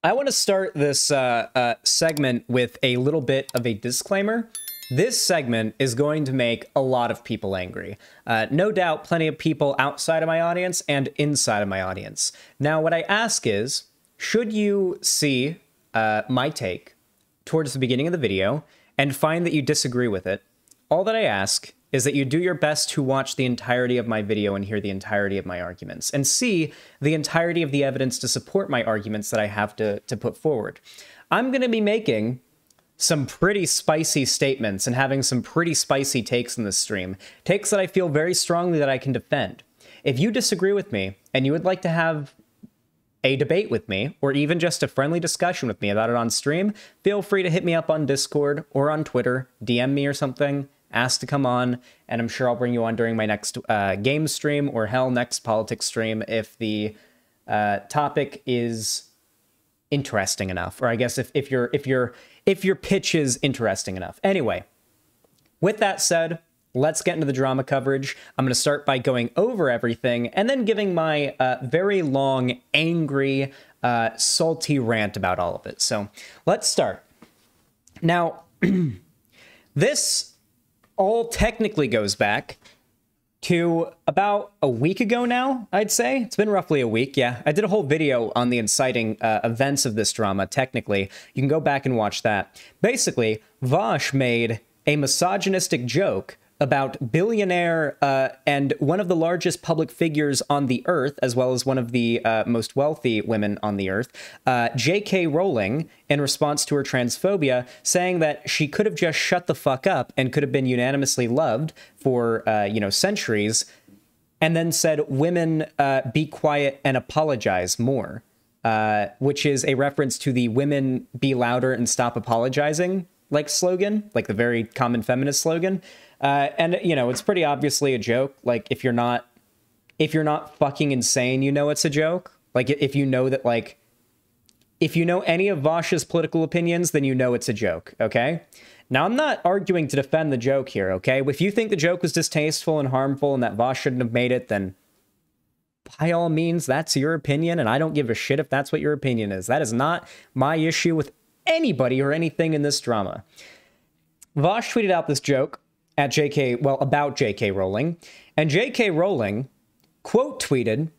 I want to start this segment with a little bit of a disclaimer. This segment is going to make a lot of people angry. No doubt plenty of people outside of my audience and inside of my audience. Now, what I ask is, should you see my take towards the beginning of the video and find that you disagree with it, all that I ask is that you do your best to watch the entirety of my video and hear the entirety of my arguments, and see the entirety of the evidence to support my arguments that I have to put forward. I'm going to be making some pretty spicy statements and having some pretty spicy takes in this stream. Takes that I feel very strongly that I can defend. If you disagree with me and you would like to have a debate with me, or even just a friendly discussion with me about it on stream, feel free to hit me up on Discord or on Twitter, DM me or something, ask to come on, and I'm sure I'll bring you on during my next game stream, or hell, next politics stream if the topic is interesting enough, or I guess if your pitch is interesting enough. Anyway, with that said, let's get into the drama coverage. I'm going to start by going over everything and then giving my very long, angry, salty rant about all of it. So let's start. Now, this all technically goes back to about a week ago now, I'd say. It's been roughly a week, yeah. I did a whole video on the inciting events of this drama, technically. You can go back and watch that. Basically, Vaush made a misogynistic joke about billionaire and one of the largest public figures on the earth, as well as one of the most wealthy women on the earth, J.K. Rowling, in response to her transphobia, saying that she could have just shut the fuck up and could have been unanimously loved for, centuries, and then said, women, be quiet and apologize more, which is a reference to the women be louder and stop apologizing, like slogan, like the very common feminist slogan. And, it's pretty obviously a joke. Like, if you're not fucking insane, it's a joke. Like, if you know that, like, if you know any of Vaush's political opinions, then it's a joke, okay? Now, I'm not arguing to defend the joke here, okay? If you think the joke was distasteful and harmful and that Vaush shouldn't have made it, then by all means, that's your opinion, and I don't give a shit if that's what your opinion is. That is not my issue with anybody or anything in this drama. Vaush tweeted out this joke about J.K. Rowling, and J.K. Rowling quote tweeted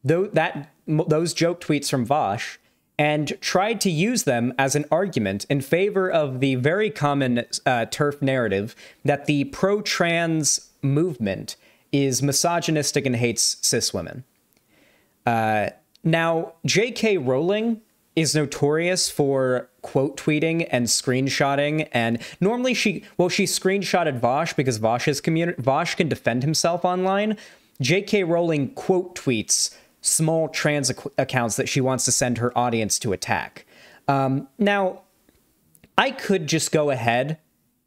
those joke tweets from Vaush and tried to use them as an argument in favor of the very common TERF narrative that the pro-trans movement is misogynistic and hates cis women. Now, J.K. Rowling is notorious for quote tweeting and screenshotting, and normally she screenshotted Vaush because Vaush can defend himself online. J.K. Rowling quote tweets small trans accounts that she wants to send her audience to attack. Now, I could just go ahead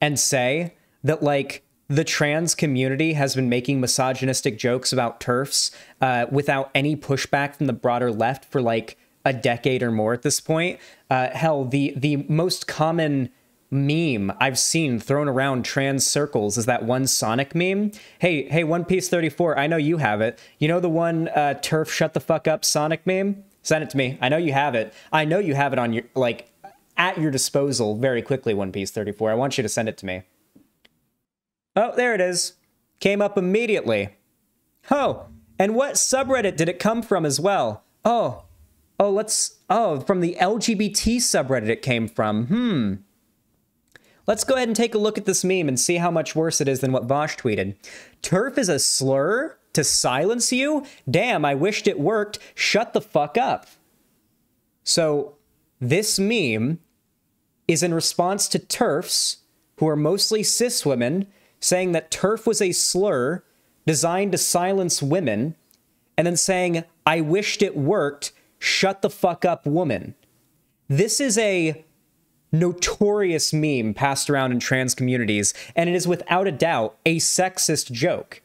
and say that, like, the trans community has been making misogynistic jokes about TERFs without any pushback from the broader left for, like, a decade or more at this point. Hell, the most common meme I've seen thrown around trans circles is that one Sonic meme. Hey, One Piece 34, I know you have it. You know the one TERF shut the fuck up Sonic meme? Send it to me. I know you have it. I know you have it on your, like, at your disposal very quickly, One Piece 34. I want you to send it to me. Oh, there it is. Came up immediately. Oh, and what subreddit did it come from as well? From the LGBT subreddit it came from. Let's go ahead and take a look at this meme and see how much worse it is than what Vaush tweeted. TERF is a slur to silence you? Damn, I wished it worked. Shut the fuck up. So, this meme is in response to TERFs, who are mostly cis women, saying that TERF was a slur designed to silence women, and then saying, I wished it worked. Shut the fuck up, woman. This is a notorious meme passed around in trans communities, and it is without a doubt a sexist joke.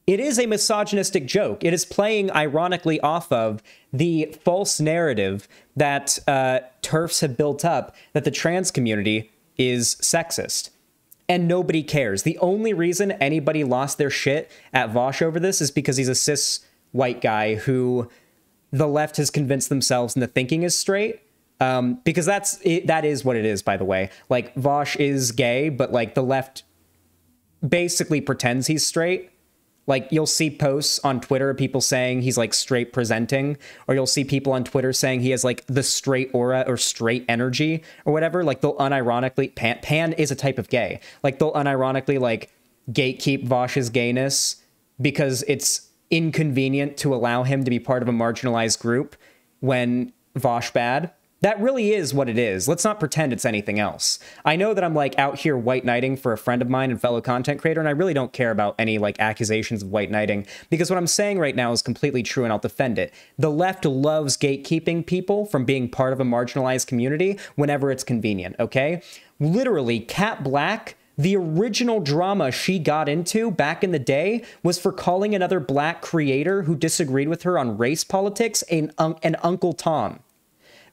It is a misogynistic joke. It is playing ironically off of the false narrative that TERFs have built up that the trans community is sexist. And nobody cares. The only reason anybody lost their shit at Vaush over this is because he's a cis white guy who the left has convinced themselves into thinking is straight, Because that is what it is, by the way. Like, Vaush is gay, but like the left basically pretends he's straight. Like, you'll see posts on Twitter of people saying he's like straight presenting, or you'll see people on Twitter saying he has like the straight aura or straight energy or whatever. Like, they'll unironically, pan is a type of gay. Like, they'll unironically like gatekeep Vaush's gayness because it's inconvenient to allow him to be part of a marginalized group when Vaush bad. That really is what it is. Let's not pretend it's anything else. I know that I'm like out here white knighting for a friend of mine and fellow content creator, and I really don't care about any like accusations of white knighting, because what I'm saying right now is completely true and I'll defend it. The left loves gatekeeping people from being part of a marginalized community whenever it's convenient, okay? Literally, Kat Black, the original drama she got into back in the day was for calling another black creator who disagreed with her on race politics an Uncle Tom.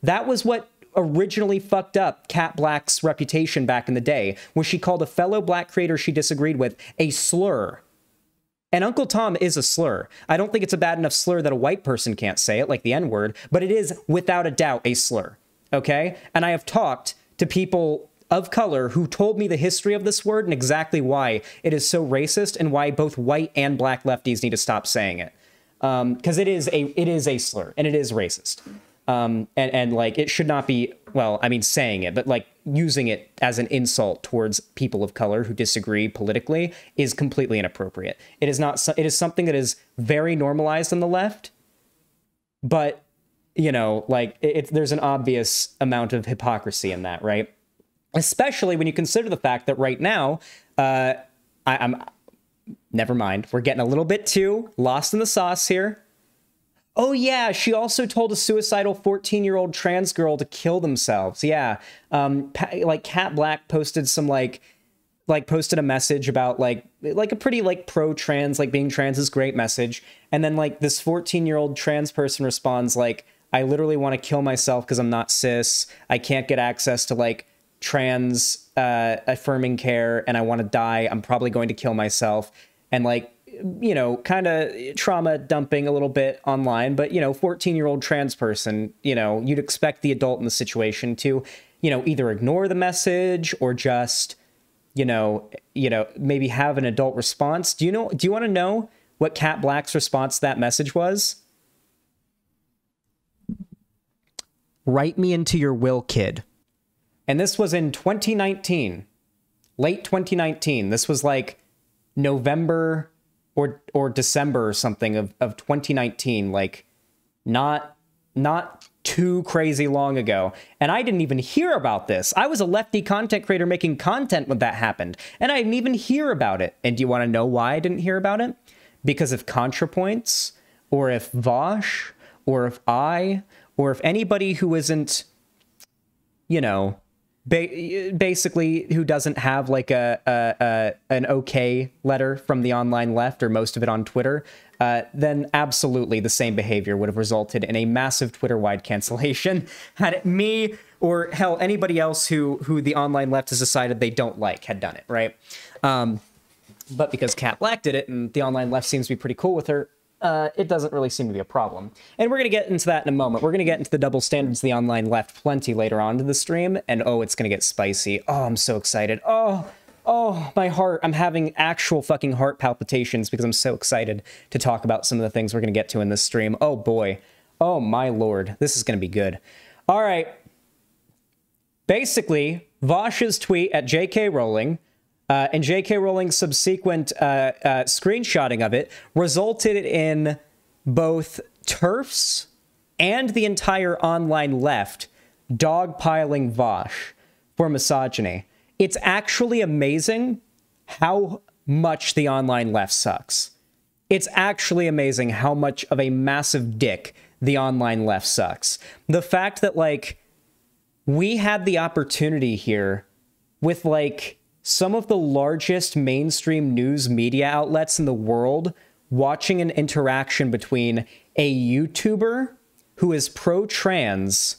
That was what originally fucked up Kat Black's reputation back in the day, when she called a fellow black creator she disagreed with a slur. And Uncle Tom is a slur. I don't think it's a bad enough slur that a white person can't say it, like the N-word, but it is without a doubt a slur, okay? And I have talked to people of color who told me the history of this word and exactly why it is so racist and why both white and black lefties need to stop saying it. Because it is a slur and it is racist. And like, it should not be, well, I mean, saying it, but like using it as an insult towards people of color who disagree politically is completely inappropriate. It is not, it is something that is very normalized on the left, but, you know, like there's an obvious amount of hypocrisy in that, right? Especially when you consider the fact that right now, I'm never mind. We're getting a little bit too lost in the sauce here. Oh, yeah, she also told a suicidal 14-year-old trans girl to kill themselves. Yeah, like Kat Black posted some posted a message about like a pretty like pro-trans, like being trans is great message. And then like this 14-year-old trans person responds like, I literally want to kill myself because I'm not cis. I can't get access to like trans affirming care and I want to die. I'm probably going to kill myself. And like, you know, kind of trauma dumping a little bit online, but, you know, 14-year-old trans person, you know, you'd expect the adult in the situation to, you know, either ignore the message or just, you know, maybe have an adult response. Do you want to know what Kat Black's response to that message was? Write me into your will, kid. And this was in 2019, late 2019. This was like November or December or something of 2019, like not too crazy long ago. And I didn't even hear about this. I was a lefty content creator making content when that happened, and I didn't even hear about it. And do you want to know why I didn't hear about it? Because if ContraPoints, or if Vaush, or if anybody who isn't, you know, basically who doesn't have like an okay letter from the online left, or most of it on Twitter, then absolutely the same behavior would have resulted in a massive Twitter-wide cancellation had it me or hell anybody else who the online left has decided they don't like had done it, right? But because Kat Black did it and the online left seems to be pretty cool with her, it doesn't really seem to be a problem. And we're going to get into that in a moment. We're going to get into the double standards of the online left plenty later on to the stream, and oh, it's going to get spicy. Oh, I'm so excited. Oh, my heart. I'm having actual fucking heart palpitations because I'm so excited to talk about some of the things we're going to get to in this stream. Oh boy. Oh my lord. This is going to be good. All right. Basically, Vaush's tweet at J.K. Rowling and J.K. Rowling's subsequent screenshotting of it resulted in both TERFs and the entire online left dogpiling Vaush for misogyny. It's actually amazing how much the online left sucks. It's actually amazing how much of a massive dick the online left sucks. The fact that, like, we had the opportunity here with, like, some of the largest mainstream news media outlets in the world watching an interaction between a YouTuber who is pro-trans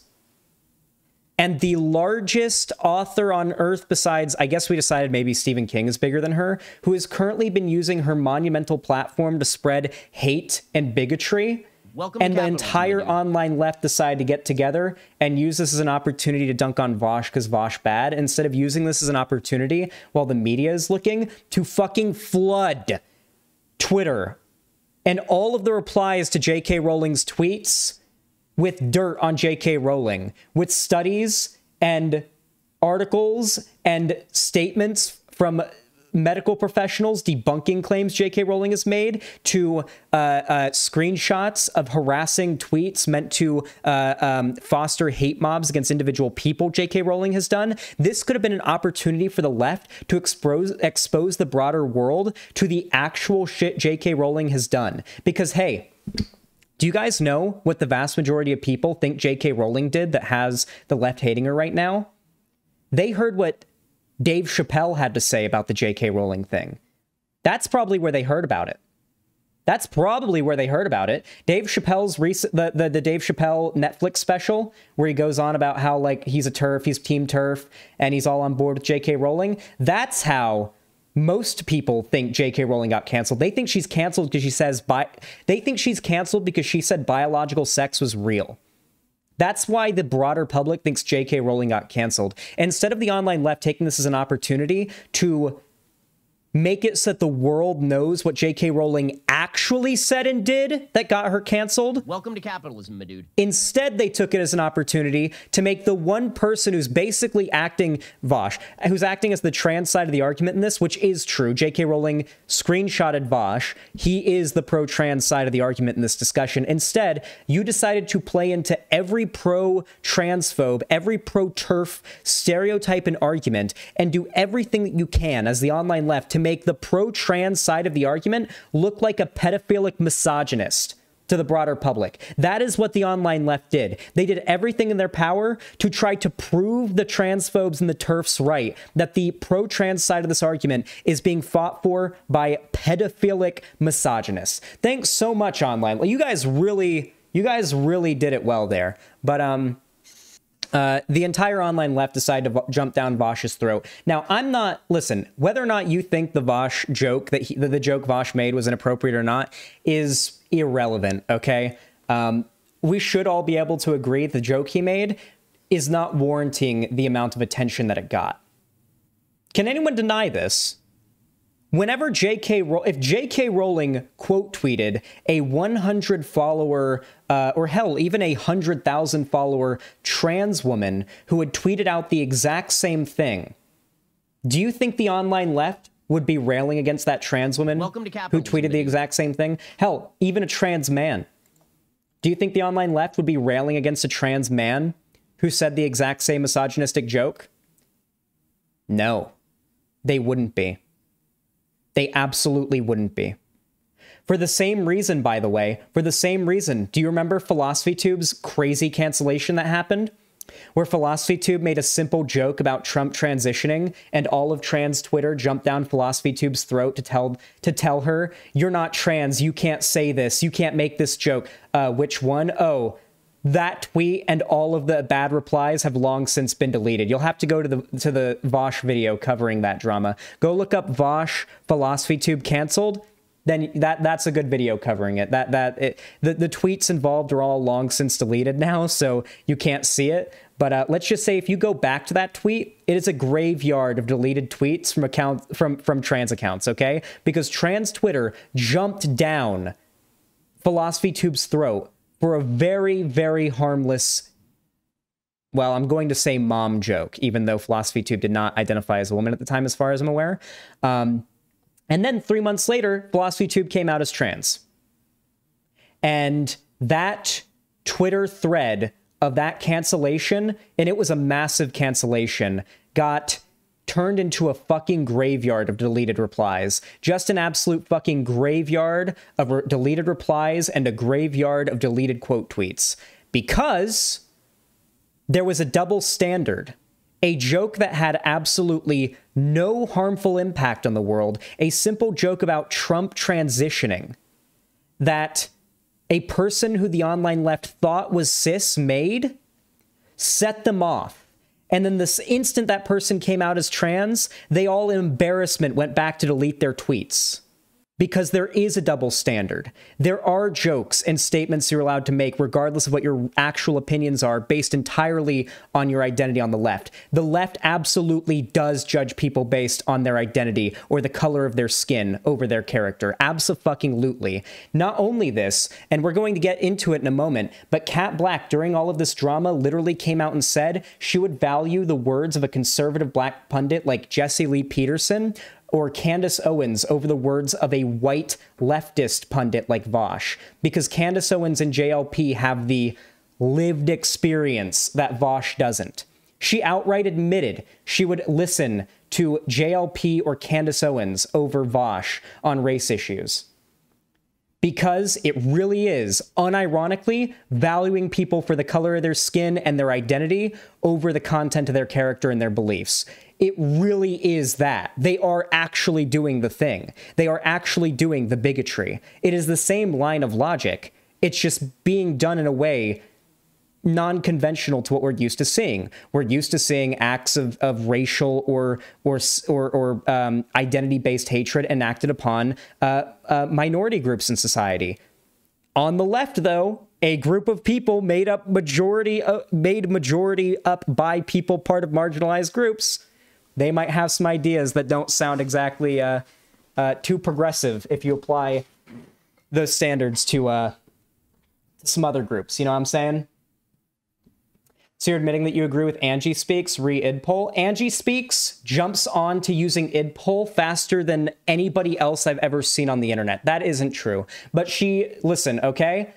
and the largest author on earth besides, I guess we decided maybe Stephen King is bigger than her, who has currently been using her monumental platform to spread hate and bigotry And the entire online left decided to get together and use this as an opportunity to dunk on Vaush because Vaush bad, instead of using this as an opportunity while the media is looking to fucking flood Twitter and all of the replies to J.K. Rowling's tweets with dirt on J.K. Rowling, with studies and articles and statements from medical professionals debunking claims J.K. Rowling has made, to screenshots of harassing tweets meant to foster hate mobs against individual people J.K. Rowling has done. This could have been an opportunity for the left to expose the broader world to the actual shit J.K. Rowling has done. Because, hey, do you guys know what the vast majority of people think J.K. Rowling did that has the left hating her right now? They heard what Dave Chappelle had to say about the J.K. Rowling thing. That's probably where they heard about it. Dave Chappelle's the Dave Chappelle Netflix special, where he goes on about how, like, he's a TERF, he's Team TERF, and he's all on board with J.K. Rowling. That's how most people think J.K. Rowling got canceled. They think she's canceled because she says they think she's canceled because she said biological sex was real. That's why the broader public thinks J.K. Rowling got canceled. Instead of the online left taking this as an opportunity to make it so that the world knows what J.K. Rowling actually said and did that got her canceled. Welcome to capitalism, my dude. Instead, they took it as an opportunity to make the one person who's basically acting, Vaush, who's acting as the trans side of the argument in this, which is true. J.K. Rowling screenshotted Vaush. He is the pro-trans side of the argument in this discussion. Instead, you decided to play into every pro-transphobe, every pro-TERF stereotype and argument, and do everything that you can as the online left to make the pro-trans side of the argument look like a pedophilic misogynist to the broader public. That is what the online left did. They did everything in their power to try to prove the transphobes and the TERFs right, that the pro-trans side of this argument is being fought for by pedophilic misogynists. Thanks so much, online. Well, you guys really did it well there. But the entire online left decided to jump down Vaush's throat. Now, listen, whether or not you think the Vaush joke, the joke Vaush made was inappropriate or not, is irrelevant, okay? We should all be able to agree the joke he made is not warranting the amount of attention that it got. Can anyone deny this? Whenever if J.K. Rowling quote tweeted a 100 follower, or hell, even 100,000 follower trans woman who had tweeted out the exact same thing, do you think the online left would be railing against that trans woman who tweeted the exact same thing? Hell, even a trans man. Do you think the online left would be railing against a trans man who said the exact same misogynistic joke? No, they wouldn't be. They absolutely wouldn't be. For the same reason, by the way, do you remember PhilosophyTube's crazy cancellation that happened? Where PhilosophyTube made a simple joke about Trump transitioning, and all of trans Twitter jumped down PhilosophyTube's throat to tell her, you're not trans, you can't say this, you can't make this joke. Which one? Oh, that tweet and all of the bad replies have long since been deleted. You'll have to go to the Vaush video covering that drama. Go look up Vaush PhilosophyTube canceled. Then that's a good video covering it. The tweets involved are all long since deleted now, so you can't see it. But let's just say if you go back to that tweet, it is a graveyard of deleted tweets from trans accounts, okay? Because trans Twitter jumped down PhilosophyTube's throat for a very, very harmless, well, I'm going to say mom joke, even though PhilosophyTube did not identify as a woman at the time, as far as I'm aware. And then 3 months later, PhilosophyTube came out as trans. And that Twitter thread of that cancellation, and it was a massive cancellation, got turned into a fucking graveyard of deleted replies. Just an absolute fucking graveyard of deleted replies and a graveyard of deleted quote tweets. Because there was a double standard. A joke that had absolutely no harmful impact on the world, a simple joke about Trump transitioning, that a person who the online left thought was cis made, set them off. And then the instant that person came out as trans, they all in embarrassment went back to delete their tweets. Because there is a double standard. There are jokes and statements you're allowed to make regardless of what your actual opinions are, based entirely on your identity on the left. The left absolutely does judge people based on their identity or the color of their skin over their character. Abso-fucking-lutely. Not only this, and we're going to get into it in a moment, but Kat Black, during all of this drama, literally came out and said she would value the words of a conservative black pundit like Jesse Lee Peterson or Candace Owens over the words of a white leftist pundit like Vaush, because Candace Owens and JLP have the lived experience that Vaush doesn't. She outright admitted she would listen to JLP or Candace Owens over Vaush on race issues. Because it really is, unironically, valuing people for the color of their skin and their identity over the content of their character and their beliefs. It really is that. They are actually doing the thing. They are actually doing the bigotry. It is the same line of logic. It's just being done in a way non-conventional to what we're used to seeing. We're used to seeing acts of racial or identity-based hatred enacted upon minority groups in society. On the left, though, a group of people made majority up by people part of marginalized groups, they might have some ideas that don't sound exactly too progressive if you apply those standards to some other groups. You know what I'm saying? So you're admitting that you agree with Angie Speaks re-idpoll. Angie Speaks jumps on to using idpoll faster than anybody else I've ever seen on the internet. That isn't true. But listen, okay?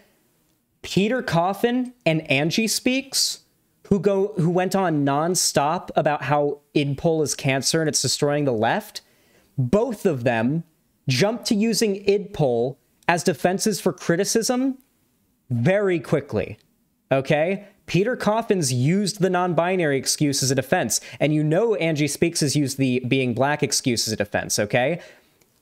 Peter Coffin and Angie Speaks, who went on nonstop about how idpoll is cancer and it's destroying the left, both of them jumped to using idpoll as defenses for criticism very quickly, okay? Peter Coffin's used the non-binary excuse as a defense, and you know Angie Speaks has used the being black excuse as a defense, okay?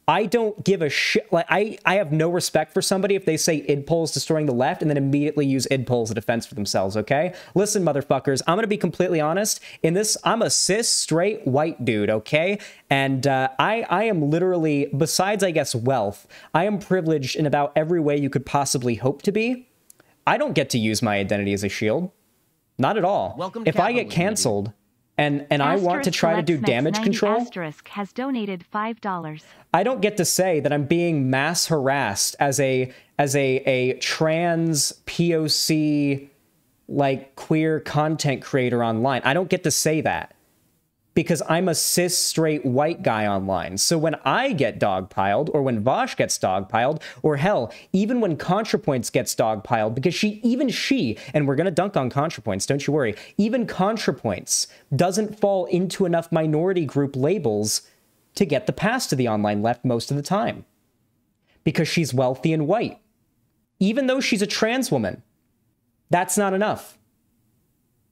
I don't give a shit. Like, I have no respect for somebody if they say idpoll is destroying the left and then immediately use idpoll as a defense for themselves, okay? Listen, motherfuckers, I'm gonna be completely honest. In this, I'm a cis, straight, white dude, okay? And I am literally, besides, I guess, wealth, I am privileged in about every way you could possibly hope to be. I don't get to use my identity as a shield. Not at all. If I get canceled and I want to try to do damage control, Asterisk has donated $5. I don't get to say that I'm being mass harassed as a trans POC like queer content creator online. I don't get to say that because I'm a cis straight white guy online. So when I get dogpiled, or when Vaush gets dogpiled, or hell, even when ContraPoints gets dogpiled, because even she, and we're gonna dunk on ContraPoints, don't you worry, even ContraPoints doesn't fall into enough minority group labels to get the pass to the online left most of the time. Because she's wealthy and white. Even though she's a trans woman, that's not enough.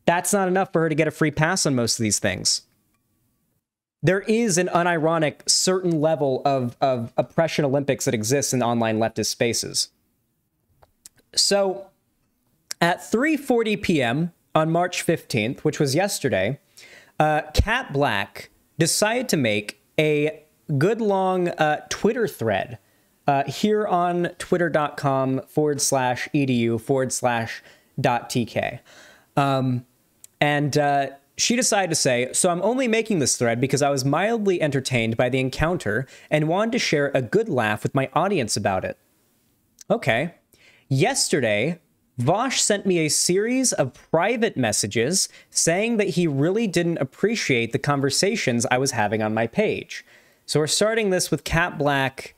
That's not enough for her to get a free pass on most of these things. There is an unironic certain level of oppression Olympics that exists in online leftist spaces. So at 3:40 p.m. on March 15th, which was yesterday, Kat Black decided to make a good long Twitter thread here on twitter.com/edu/.tk. She decided to say, so I'm only making this thread because I was mildly entertained by the encounter and wanted to share a good laugh with my audience about it. Okay. Yesterday, Vaush sent me a series of private messages saying that he really didn't appreciate the conversations I was having on my page. So we're starting this with Kat Black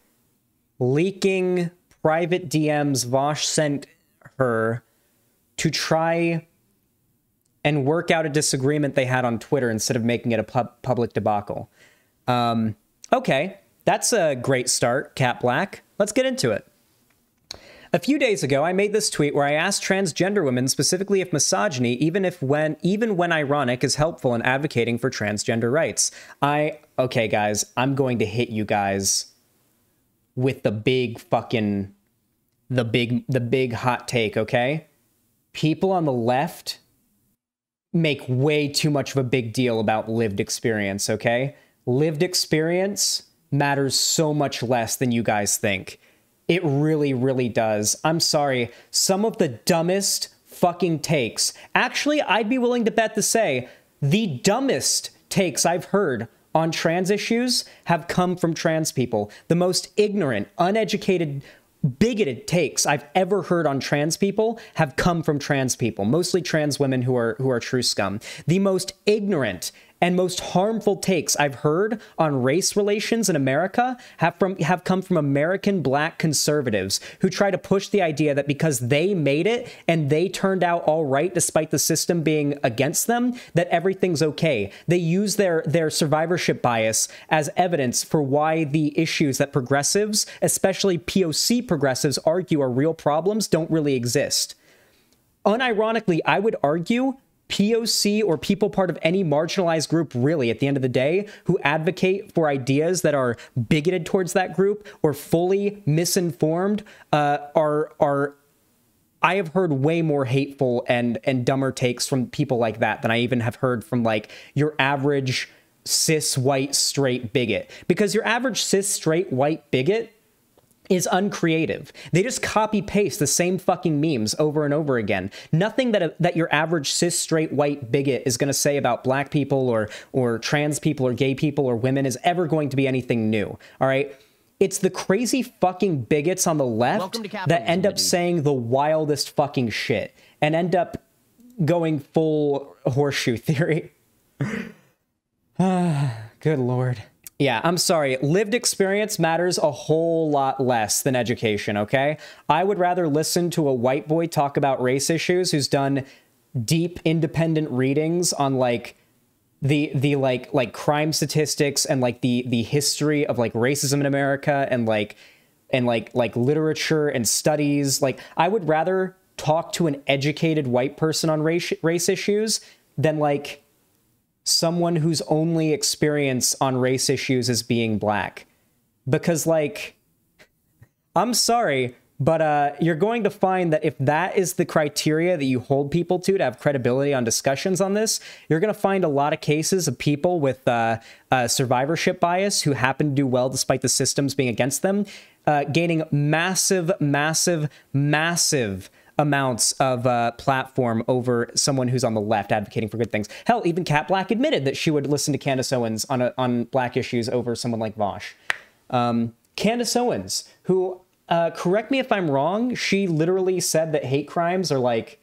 leaking private DMs Vaush sent her to try and work out a disagreement they had on Twitter instead of making it a public debacle. Okay, that's a great start, Kat Black. Let's get into it. A few days ago, I made this tweet where I asked transgender women specifically if misogyny, even when ironic, is helpful in advocating for transgender rights. Okay, guys, I'm going to hit you guys with the big hot take, okay? People on the left make way too much of a big deal about lived experience, okay? Lived experience matters so much less than you guys think. It really, really does. I'm sorry. Some of the dumbest fucking takes. Actually, I'd be willing to bet to say the dumbest takes I've heard on trans issues have come from trans people. The most ignorant, uneducated, bigoted takes I've ever heard on trans people have come from trans people, mostly trans women who are true scum. The most ignorant and most harmful takes I've heard on race relations in America have come from American black conservatives who try to push the idea that because they made it and they turned out all right despite the system being against them, that everything's okay. They use their survivorship bias as evidence for why the issues that progressives, especially POC progressives, argue are real problems don't really exist. Unironically, I would argue POC or people part of any marginalized group, really, at the end of the day, who advocate for ideas that are bigoted towards that group or fully misinformed, I have heard way more hateful and dumber takes from people like that than I even have heard from like your average cis white straight bigot. Because your average cis straight white bigot is uncreative. They just copy paste the same fucking memes over and over again. Nothing that your average cis straight white bigot is going to say about black people or trans people or gay people or women is ever going to be anything new. All right. It's the crazy fucking bigots on the left that end up saying the wildest fucking shit and end up going full horseshoe theory. Good Lord. Yeah, I'm sorry. Lived experience matters a whole lot less than education, okay? I would rather listen to a white boy talk about race issues who's done deep independent readings on like the like crime statistics and like the history of like racism in America and like literature and studies. Like I would rather talk to an educated white person on race issues than like someone whose only experience on race issues is being black. Because, like, I'm sorry, but you're going to find that if that is the criteria that you hold people to have credibility on discussions on this, you're going to find a lot of cases of people with survivorship bias who happen to do well despite the systems being against them, gaining massive amounts of platform over someone who's on the left advocating for good things. Hell, even Kat Black admitted that she would listen to Candace Owens on black issues over someone like Vosh. Candace Owens, who, correct me if I'm wrong, she literally said that hate crimes are like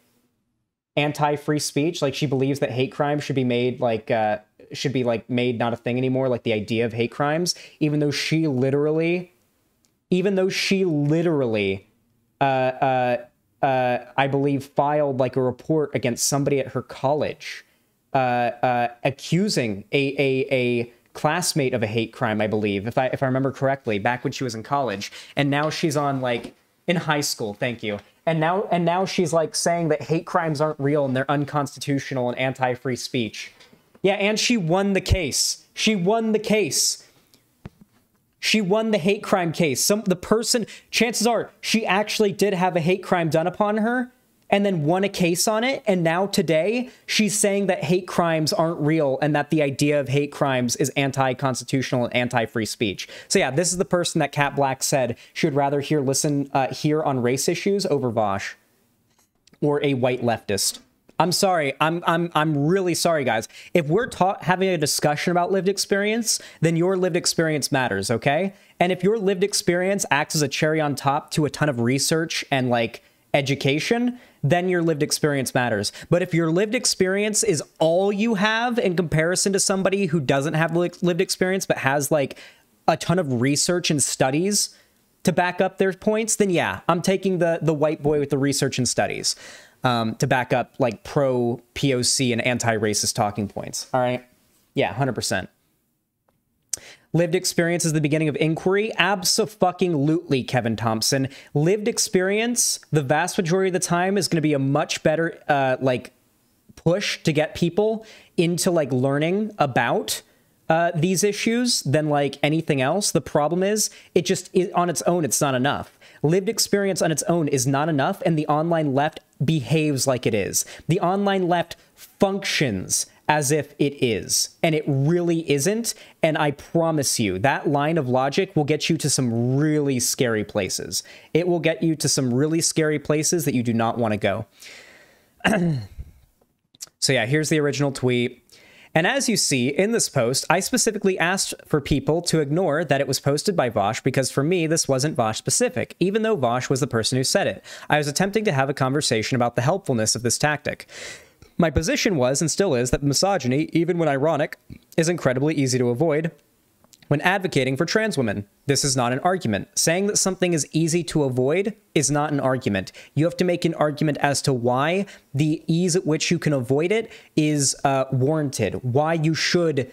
anti-free speech. Like she believes that hate crimes should be made like made not a thing anymore. Like the idea of hate crimes, even though she literally, I believe, filed like a report against somebody at her college, accusing a classmate of a hate crime, I believe, if I remember correctly, back when she was in college. And now she's on like in high school. Thank you. And now she's like saying that hate crimes aren't real and they're unconstitutional and anti-free speech. Yeah, and she won the case. She won the case. She won the hate crime case. The person, chances are, she actually did have a hate crime done upon her and then won a case on it. And now today, she's saying that hate crimes aren't real and that the idea of hate crimes is anti-constitutional and anti-free speech. So yeah, this is the person that Kat Black said she would rather hear on race issues over Vosh or a white leftist. I'm sorry. I'm really sorry, guys. If we're having a discussion about lived experience, then your lived experience matters, okay? And if your lived experience acts as a cherry on top to a ton of research and like education, then your lived experience matters. But if your lived experience is all you have in comparison to somebody who doesn't have lived experience but has like a ton of research and studies to back up their points, then yeah, I'm taking the white boy with the research and studies. To back up like pro POC and anti-racist talking points. All right. Yeah, 100%. Lived experience is the beginning of inquiry. Abso-fucking-lutely, Kevin Thompson. Lived experience, the vast majority of the time, is going to be a much better like push to get people into like learning about these issues than like anything else. The problem is on its own, it's not enough. Lived experience on its own is not enough, and the online left behaves like it is. The online left functions as if it is, and it really isn't. And I promise you, that line of logic will get you to some really scary places. It will get you to some really scary places that you do not want to go. So yeah, here's the original tweet. And as you see in this post, I specifically asked for people to ignore that it was posted by Vaush because for me, this wasn't Vaush specific, even though Vaush was the person who said it. I was attempting to have a conversation about the helpfulness of this tactic. My position was, and still is, that misogyny, even when ironic, is incredibly easy to avoid when advocating for trans women. This is not an argument. Saying that something is easy to avoid is not an argument. You have to make an argument as to why the ease at which you can avoid it is warranted, why you should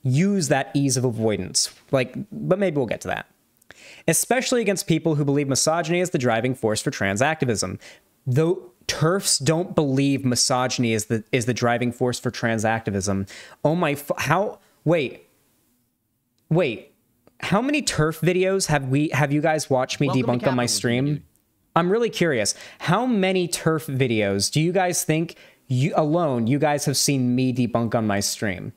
use that ease of avoidance. But maybe we'll get to that. Especially against people who believe misogyny is the driving force for trans activism. Though TERFs don't believe misogyny is the driving force for trans activism. Oh my, Wait, how many TERF videos have you guys watched me debunk on my stream? I'm really curious. How many TERF videos do you guys think you guys have seen me debunk on my stream?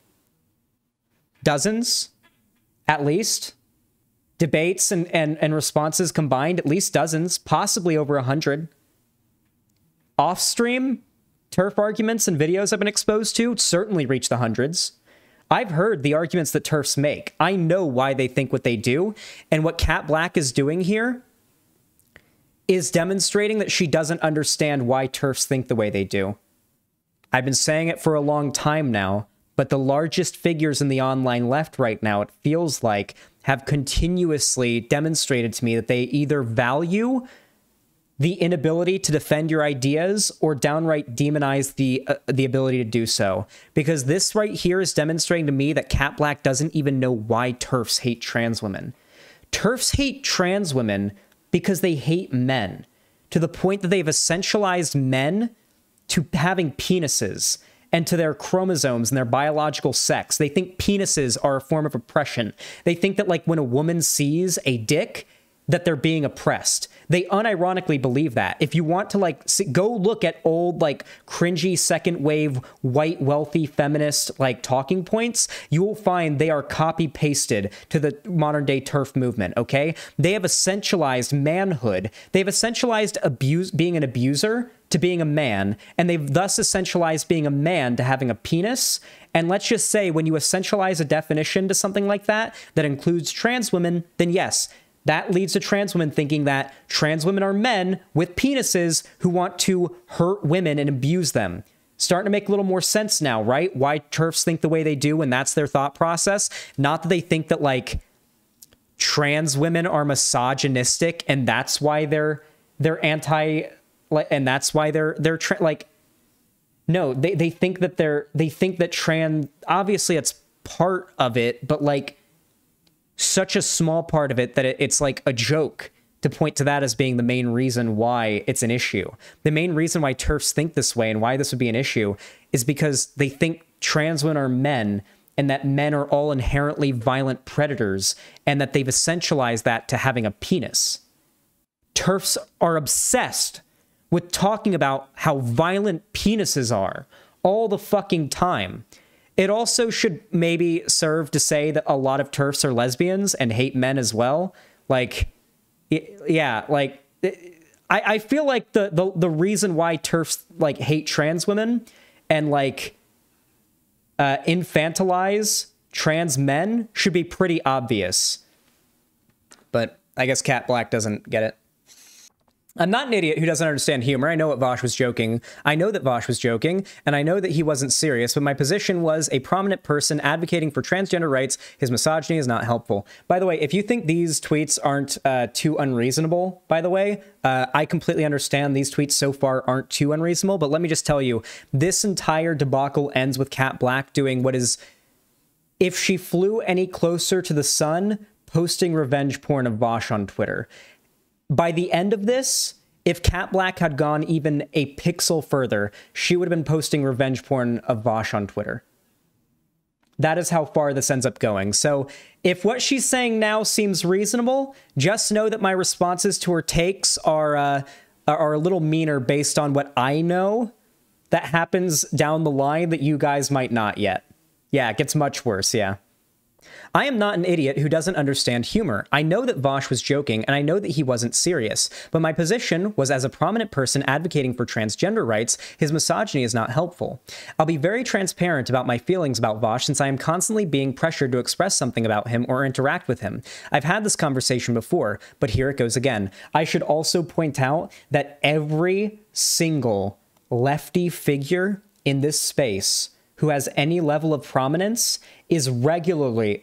Dozens? At least? Debates and responses combined, at least dozens, possibly over 100. Off stream, TERF arguments and videos I've been exposed to certainly reach the hundreds. I've heard the arguments that TERFs make. I know why they think what they do. And what Cat Black is doing here is demonstrating that she doesn't understand why TERFs think the way they do. I've been saying it for a long time now, but the largest figures in the online left right now, it feels like, have continuously demonstrated to me that they either value the inability to defend your ideas or downright demonize the ability to do so. Because this right here is demonstrating to me that Cat Black doesn't even know why TERFs hate trans women. TERFs hate trans women because they hate men, to the point that they've essentialized men to having penises and to their chromosomes and their biological sex. They think penises are a form of oppression. They think that, like, when a woman sees a dick, that they're being oppressed. They unironically believe that. If you want to, like, go look at old, like, cringy second wave white wealthy feminist, like, talking points, you will find they are copy pasted to the modern day TERF movement. Okay, they have essentialized manhood. They've essentialized being an abuser to being a man, and they've thus essentialized being a man to having a penis. And let's just say, when you essentialize a definition to something like that includes trans women, then yes, that leads to trans women thinking that trans women are men with penises who want to hurt women and abuse them. Starting to make a little more sense now, right? Why TERFs think the way they do, and that's their thought process. Not that they think that, like, trans women are misogynistic and that's why they're anti, and that's why they're like, no, they think that trans, obviously it's part of it, but, like, such a small part of it that it's like a joke to point to that as being the main reason why it's an issue. The main reason why TERFs think this way and why this would be an issue is because they think trans women are men and that men are all inherently violent predators and that they've essentialized that to having a penis. TERFs are obsessed with talking about how violent penises are all the fucking time. It also should maybe serve to say that a lot of TERFs are lesbians and hate men as well. Like, yeah, like, I feel like the reason why TERFs, like, hate trans women and, like, infantilize trans men should be pretty obvious. But I guess Cat Black doesn't get it. I'm not an idiot who doesn't understand humor. I know what Vaush was joking. I know that Vaush was joking, and I know that he wasn't serious, but my position was a prominent person advocating for transgender rights. His misogyny is not helpful. By the way, if you think these tweets aren't too unreasonable, by the way, I completely understand these tweets so far aren't too unreasonable, but let me just tell you, this entire debacle ends with Cat Black doing what is, if she flew any closer to the sun, posting revenge porn of Vaush on Twitter. By the end of this, if Cat Black had gone even a pixel further, she would have been posting revenge porn of Vaush on Twitter. That is how far this ends up going. So if what she's saying now seems reasonable, just know that my responses to her takes are a little meaner based on what I know that happens down the line that you guys might not yet. Yeah, it gets much worse, yeah. I am not an idiot who doesn't understand humor. I know that Vaush was joking, and I know that he wasn't serious. But my position was as a prominent person advocating for transgender rights, his misogyny is not helpful. I'll be very transparent about my feelings about Vaush since I am constantly being pressured to express something about him or interact with him. I've had this conversation before, but here it goes again. I should also point out that every single lefty figure in this space who has any level of prominence is regularly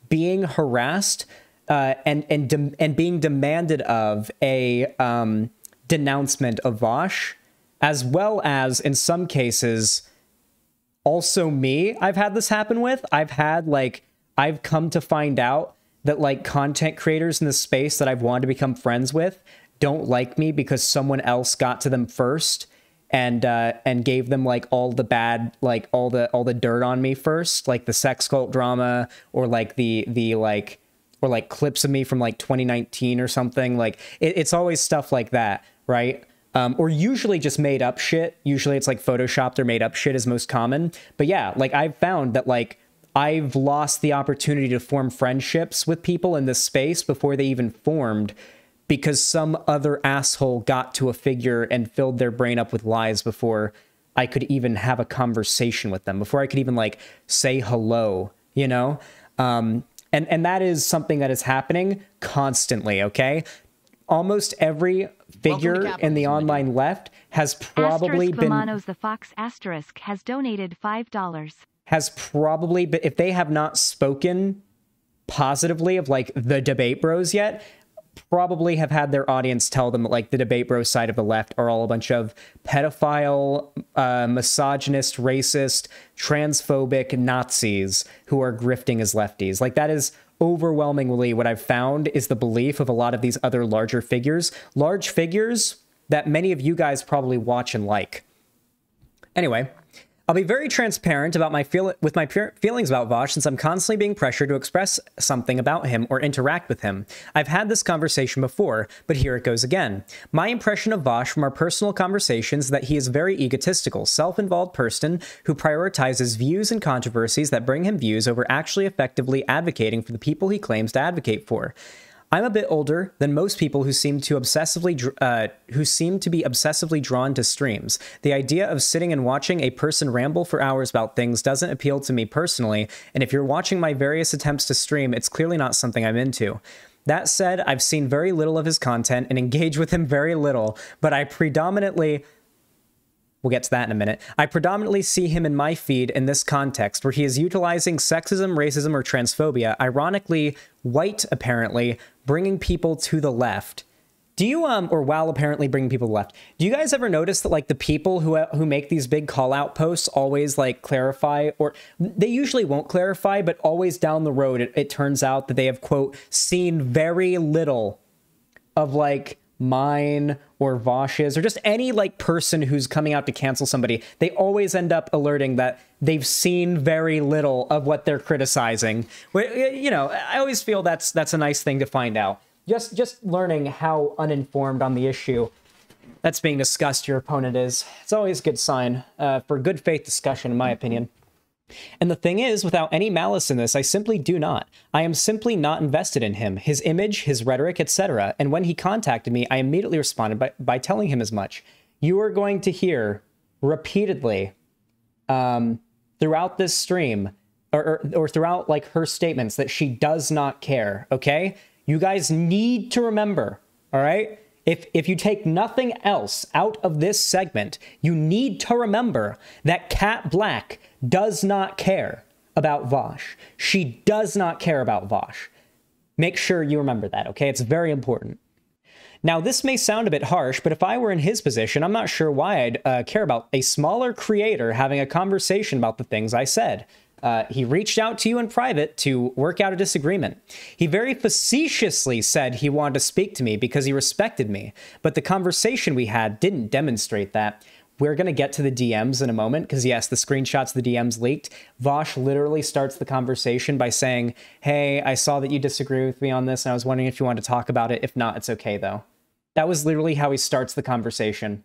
being harassed and being demanded of a denouncement of Vaush, as well as in some cases also me. I've had this happen with. I've come to find out that like content creators in the space that I've wanted to become friends with don't like me because someone else got to them first and gave them like all the bad, like all the dirt on me first, like the sex cult drama, or like or like clips of me from like 2019 or something. Like it's always stuff like that, right? Or usually just made up shit. Usually it's like photoshopped or made up shit is most common. But yeah, like I've found that like I've lost the opportunity to form friendships with people in this space before they even formed, because some other asshole got to a figure and filled their brain up with lies before I could even have a conversation with them, before I could even like say hello, you know? And that is something that is happening constantly, okay? Almost every figure in the online left has probably been... Lamanos the Fox asterisk has donated $5. Has probably been, if they have not spoken positively of like the debate bros yet, probably have had their audience tell them that like the debate bro side of the left are all a bunch of pedophile, misogynist, racist, transphobic Nazis who are grifting as lefties. Like that is overwhelmingly what I've found is the belief of a lot of these other large figures that many of you guys probably watch and like. Anyway, I'll be very transparent about my feelings about Vaush since I'm constantly being pressured to express something about him or interact with him. I've had this conversation before, but here it goes again. My impression of Vaush from our personal conversations is that he is a very egotistical, self-involved person who prioritizes views and controversies that bring him views over actually effectively advocating for the people he claims to advocate for. I'm a bit older than most people who seem to be obsessively drawn to streams. The idea of sitting and watching a person ramble for hours about things doesn't appeal to me personally, and if you're watching my various attempts to stream, it's clearly not something I'm into. That said, I've seen very little of his content and engage with him very little, but we'll get to that in a minute. I predominantly see him in my feed in this context, where he is utilizing sexism, racism, or transphobia, ironically, white apparently, bringing people to the left. Do you, or while apparently bringing people to the left, do you guys ever notice that, like, the people who make these big call-out posts always, like, clarify, or they usually won't clarify, but always down the road, it turns out that they have, quote, seen very little of, like, mine or Vaush's or just any like person who's coming out to cancel somebody. They always end up alerting that they've seen very little of what they're criticizing. You know, I always feel that's a nice thing to find out. Just learning how uninformed on the issue that's being discussed your opponent is. It's always a good sign for good faith discussion, in my opinion. And the thing is, without any malice in this, I simply do not. I am simply not invested in him, his image, his rhetoric, etc. And when he contacted me, I immediately responded by telling him as much. You are going to hear repeatedly throughout this stream or throughout like her statements that she does not care, okay? You guys need to remember, all right? If you take nothing else out of this segment, you need to remember that Cat Black does not care about Vaush. She does not care about Vaush. Make sure you remember that, okay? It's very important. Now, this may sound a bit harsh, but if I were in his position, I'm not sure why I'd care about a smaller creator having a conversation about the things I said. He reached out to you in private to work out a disagreement. He very facetiously said he wanted to speak to me because he respected me, but the conversation we had didn't demonstrate that. We're going to get to the DMs in a moment, because yes, the screenshots of the DMs leaked. Vaush literally starts the conversation by saying, hey, I saw that you disagree with me on this, and I was wondering if you wanted to talk about it. If not, it's okay, though. That was literally how he starts the conversation.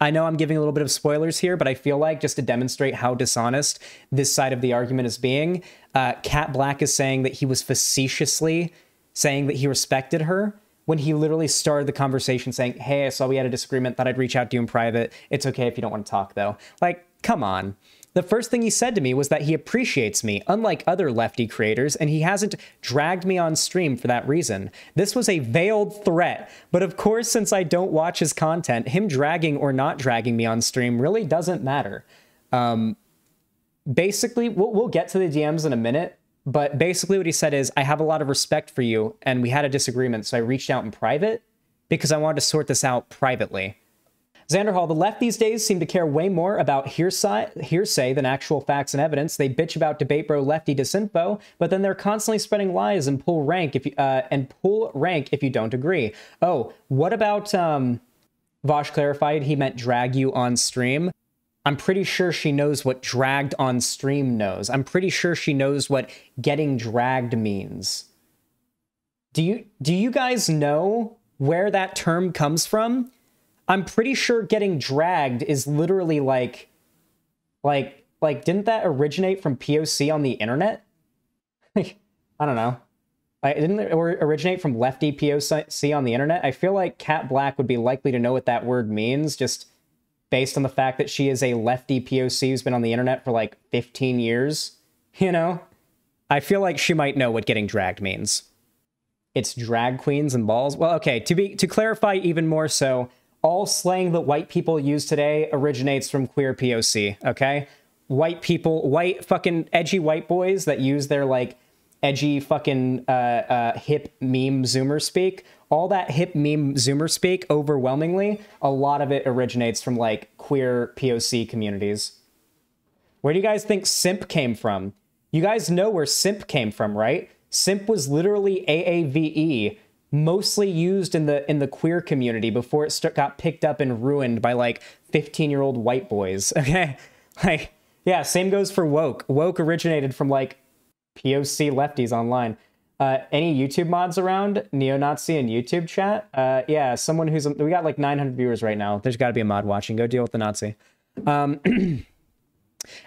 I know I'm giving a little bit of spoilers here, but I feel like just to demonstrate how dishonest this side of the argument is being, Cat Black is saying that he was facetiously saying that he respected her when he literally started the conversation saying, hey, I saw we had a disagreement, thought I'd reach out to you in private. It's okay if you don't want to talk, though. Like, come on. The first thing he said to me was that he appreciates me, unlike other lefty creators, and he hasn't dragged me on stream for that reason. This was a veiled threat, but of course, since I don't watch his content, him dragging or not dragging me on stream really doesn't matter. Basically, we'll get to the DMs in a minute, but basically what he said is, I have a lot of respect for you, and we had a disagreement, so I reached out in private because I wanted to sort this out privately. Xander Hall, the left these days seem to care way more about hearsay than actual facts and evidence. They bitch about debate bro lefty disinfo, but then they're constantly spreading lies and pull rank if you don't agree. Oh, what about Vosh clarified he meant drag you on stream? I'm pretty sure she knows what dragged on stream knows. I'm pretty sure she knows what getting dragged means. Do you guys know where that term comes from? I'm pretty sure getting dragged is literally like didn't that originate from POC on the internet? I don't know. Didn't it originate from lefty POC on the internet? I feel like Cat Black would be likely to know what that word means, just based on the fact that she is a lefty POC who's been on the internet for like 15 years, you know? I feel like she might know what getting dragged means. It's drag queens and balls. Well, okay, to clarify even more so, all slang that white people use today originates from queer POC, okay? White people, fucking edgy white boys that use their, like, edgy fucking hip meme Zoomer speak, all that hip meme Zoomer speak, overwhelmingly, a lot of it originates from, like, queer POC communities. Where do you guys think simp came from? You guys know where simp came from, right? Simp was literally AAVE, mostly used in the queer community before it got picked up and ruined by like 15-year-old white boys. Okay, like, yeah, same goes for woke. Woke originated from like POC lefties online. Any YouTube mods around? Neo-Nazi in YouTube chat? Yeah, someone we got like 900 viewers right now. There's got to be a mod watching. Go deal with the Nazi.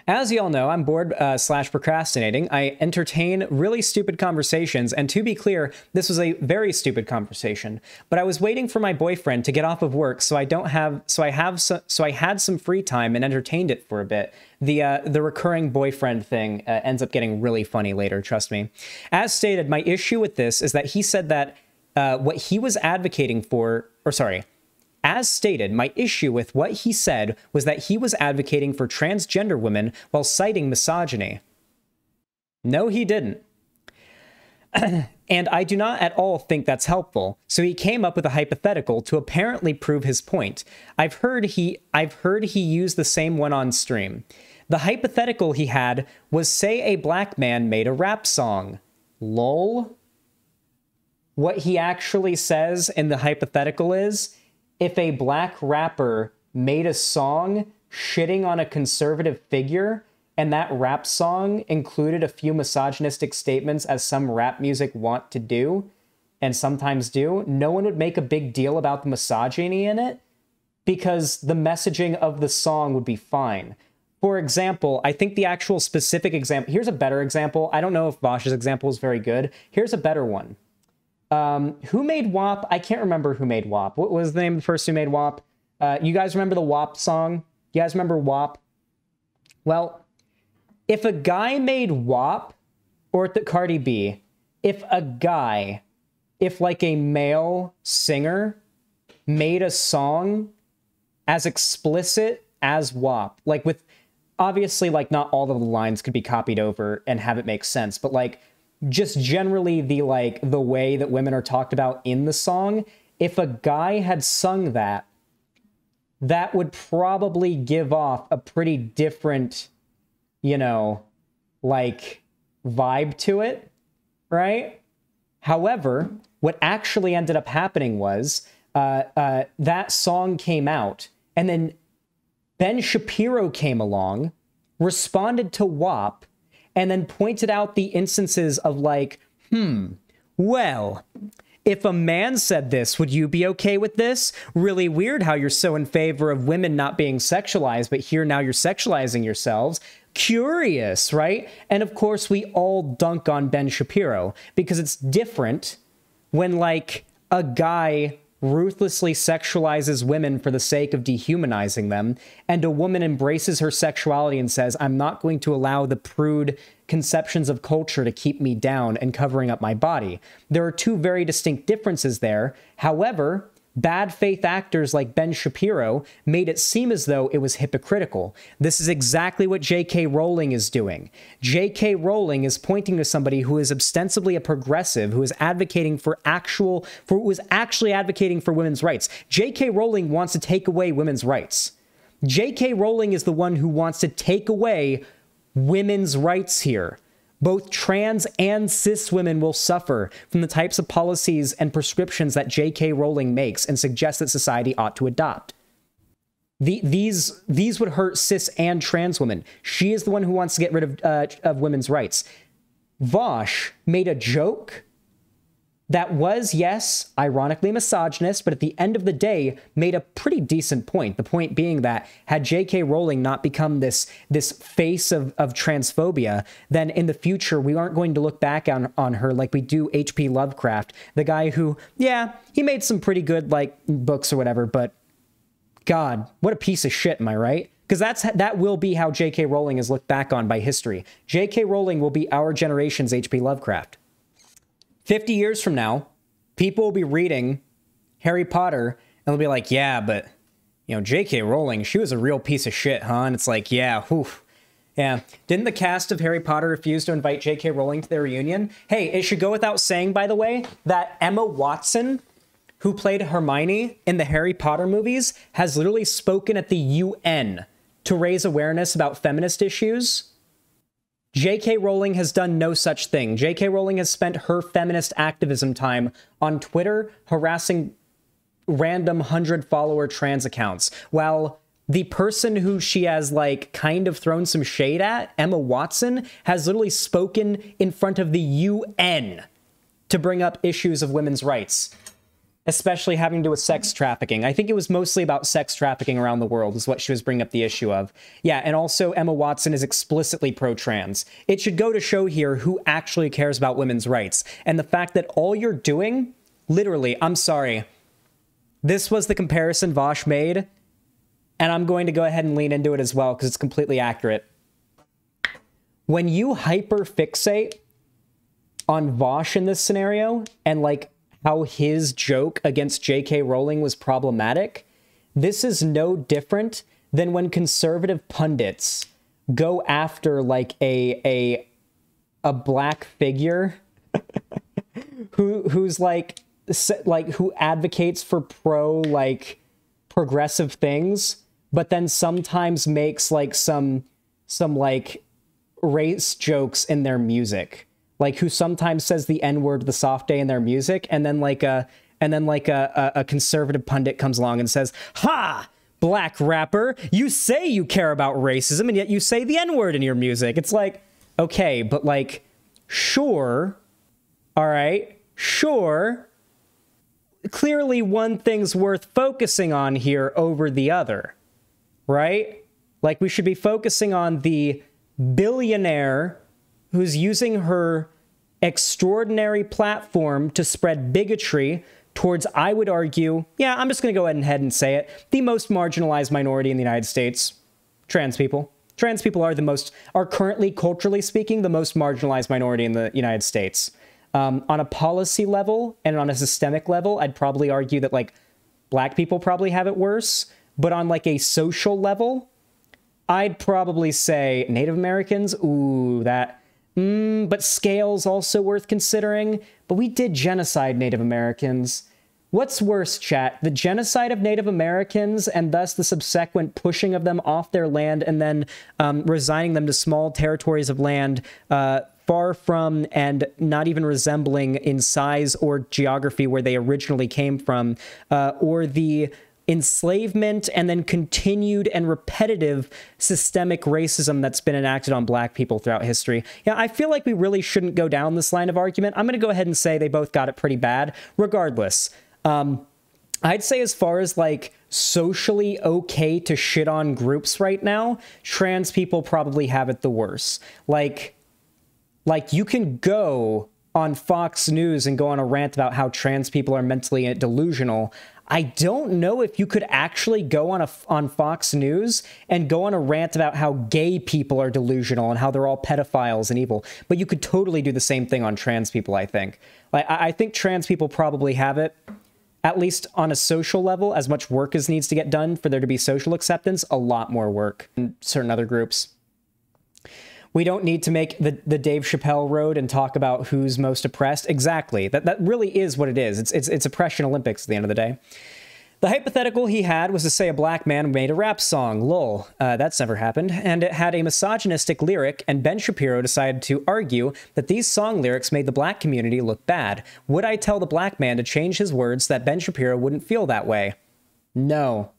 As y'all know, I'm bored / procrastinating. I entertain really stupid conversations, and to be clear, this was a very stupid conversation. But I was waiting for my boyfriend to get off of work, so I had some free time and entertained it for a bit. The recurring boyfriend thing ends up getting really funny later, trust me. As stated, my issue with this is that he said that what he was advocating for, as stated, my issue with what he said was that he was advocating for transgender women while citing misogyny. No, he didn't. And I do not at all think that's helpful. So he came up with a hypothetical to apparently prove his point. I've heard he used the same one on stream. The hypothetical he had was, say a black man made a rap song. Lol. What he actually says in the hypothetical is, if a black rapper made a song shitting on a conservative figure, and that rap song included a few misogynistic statements as some rap music want to do, and sometimes do, no one would make a big deal about the misogyny in it, because the messaging of the song would be fine. For example, I think the actual specific example, here's a better example. I don't know if Vosh's example is very good. Here's a better one. Who made WAP? I can't remember who made WAP. What was the name of the person who made WAP? You guys remember the WAP song? You guys remember WAP? Well, if a guy made WAP, or the Cardi B, if like a male singer made a song as explicit as WAP, like with, obviously, like not all of the lines could be copied over and have it make sense, but like, just generally the way that women are talked about in the song, if a guy had sung that, that would probably give off a pretty different, like, vibe to it, right? However, what actually ended up happening was that song came out, and then Ben Shapiro came along, responded to WAP, and then pointed out the instances of like, well, If a man said this, would you be okay with this? Really weird how you're so in favor of women not being sexualized, but here now you're sexualizing yourselves. Curious, right? And of course, we all dunk on Ben Shapiro because it's different when, like, a guy ruthlessly sexualizes women for the sake of dehumanizing them, and a woman embraces her sexuality and says, I'm not going to allow the prude conceptions of culture to keep me down and covering up my body. There are two very distinct differences there. However, bad faith actors like Ben Shapiro made it seem as though it was hypocritical. This is exactly what J.K. Rowling is doing. J.K. Rowling is pointing to somebody who is ostensibly a progressive, who is advocating who is actually advocating for women's rights. J.K. Rowling wants to take away women's rights. J.K. Rowling is the one who wants to take away women's rights here. Both trans and cis women will suffer from the types of policies and prescriptions that J.K. Rowling makes and suggests that society ought to adopt. These would hurt cis and trans women. She is the one who wants to get rid of women's rights. Vaush made a joke that was, yes, ironically misogynist, but at the end of the day, made a pretty decent point. The point being that had J.K. Rowling not become this face of transphobia, then in the future, we aren't going to look back on her like we do H.P. Lovecraft, the guy who, yeah, he made some pretty good, like, books or whatever, but God, what a piece of shit, am I right? Because that will be how J.K. Rowling is looked back on by history. J.K. Rowling will be our generation's H.P. Lovecraft. 50 years from now, people will be reading Harry Potter and they'll be like, yeah, but, you know, J.K. Rowling, she was a real piece of shit, huh? And it's like, yeah, whew. Yeah. Didn't the cast of Harry Potter refuse to invite J.K. Rowling to their reunion? Hey, it should go without saying, by the way, that Emma Watson, who played Hermione in the Harry Potter movies, has literally spoken at the UN to raise awareness about feminist issues. J.K. Rowling has done no such thing. J.K. Rowling has spent her feminist activism time on Twitter harassing random 100-follower trans accounts, while the person who she has, like, kind of thrown some shade at, Emma Watson, has literally spoken in front of the UN to bring up issues of women's rights, especially having to do with sex trafficking. I think it was mostly about sex trafficking around the world is what she was bringing up the issue of. Yeah, and also Emma Watson is explicitly pro-trans. It should go to show here who actually cares about women's rights. And the fact that all you're doing, literally, I'm sorry, this was the comparison Vaush made, and I'm going to go ahead and lean into it as well because it's completely accurate. When you hyper-fixate on Vaush in this scenario, and, like, how his joke against J.K. Rowling was problematic, this is no different than when conservative pundits go after, like, a black figure who's like who advocates for progressive things, but then sometimes makes, like, some like race jokes in their music. Like, who sometimes says the N-word, the soft A, in their music, and then a conservative pundit comes along and says, "Ha! Black rapper, you say you care about racism, and yet you say the N-word in your music." It's like, okay, but, like, sure, all right, sure. Clearly one thing's worth focusing on here over the other, right? Like, we should be focusing on the billionaire who's using her extraordinary platform to spread bigotry towards, I would argue, yeah, I'm just going to go ahead and say it, the most marginalized minority in the United States, trans people. Trans people are currently, culturally speaking, the most marginalized minority in the United States. On a policy level and on a systemic level, I'd probably argue that, like, black people probably have it worse. But on, like, a social level, I'd probably say Native Americans, ooh, that... but scale's also worth considering. But we did genocide Native Americans. What's worse, chat? The genocide of Native Americans and thus the subsequent pushing of them off their land and then resigning them to small territories of land far from and not even resembling in size or geography where they originally came from, or the enslavement and then continued and repetitive systemic racism that's been enacted on black people throughout history. Yeah, I feel like we really shouldn't go down this line of argument. I'm going to go ahead and say they both got it pretty bad. Regardless, I'd say as far as like socially okay to shit on groups right now, trans people probably have it the worst. Like you can go on Fox News and go on a rant about how trans people are mentally delusional. I don't know if you could actually go on Fox News and go on a rant about how gay people are delusional and how they're all pedophiles and evil. But you could totally do the same thing on trans people, I think. I think trans people probably have it, at least on a social level, as much work as needs to get done for there to be social acceptance, a lot more work in certain other groups. We don't need to make the Dave Chappelle road and talk about who's most oppressed. Exactly. That really is what it is. It's oppression Olympics at the end of the day. The hypothetical he had was to say a black man made a rap song. Lol. That's never happened. And it had a misogynistic lyric, and Ben Shapiro decided to argue that these song lyrics made the black community look bad. Would I tell the black man to change his words so that Ben Shapiro wouldn't feel that way? No.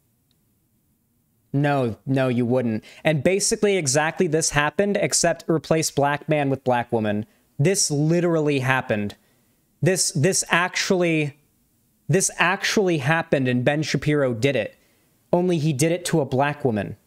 No, you wouldn't. And basically exactly this happened, except replace black man with black woman. This literally happened. This actually happened, and Ben Shapiro did it. Only he did it to a black woman.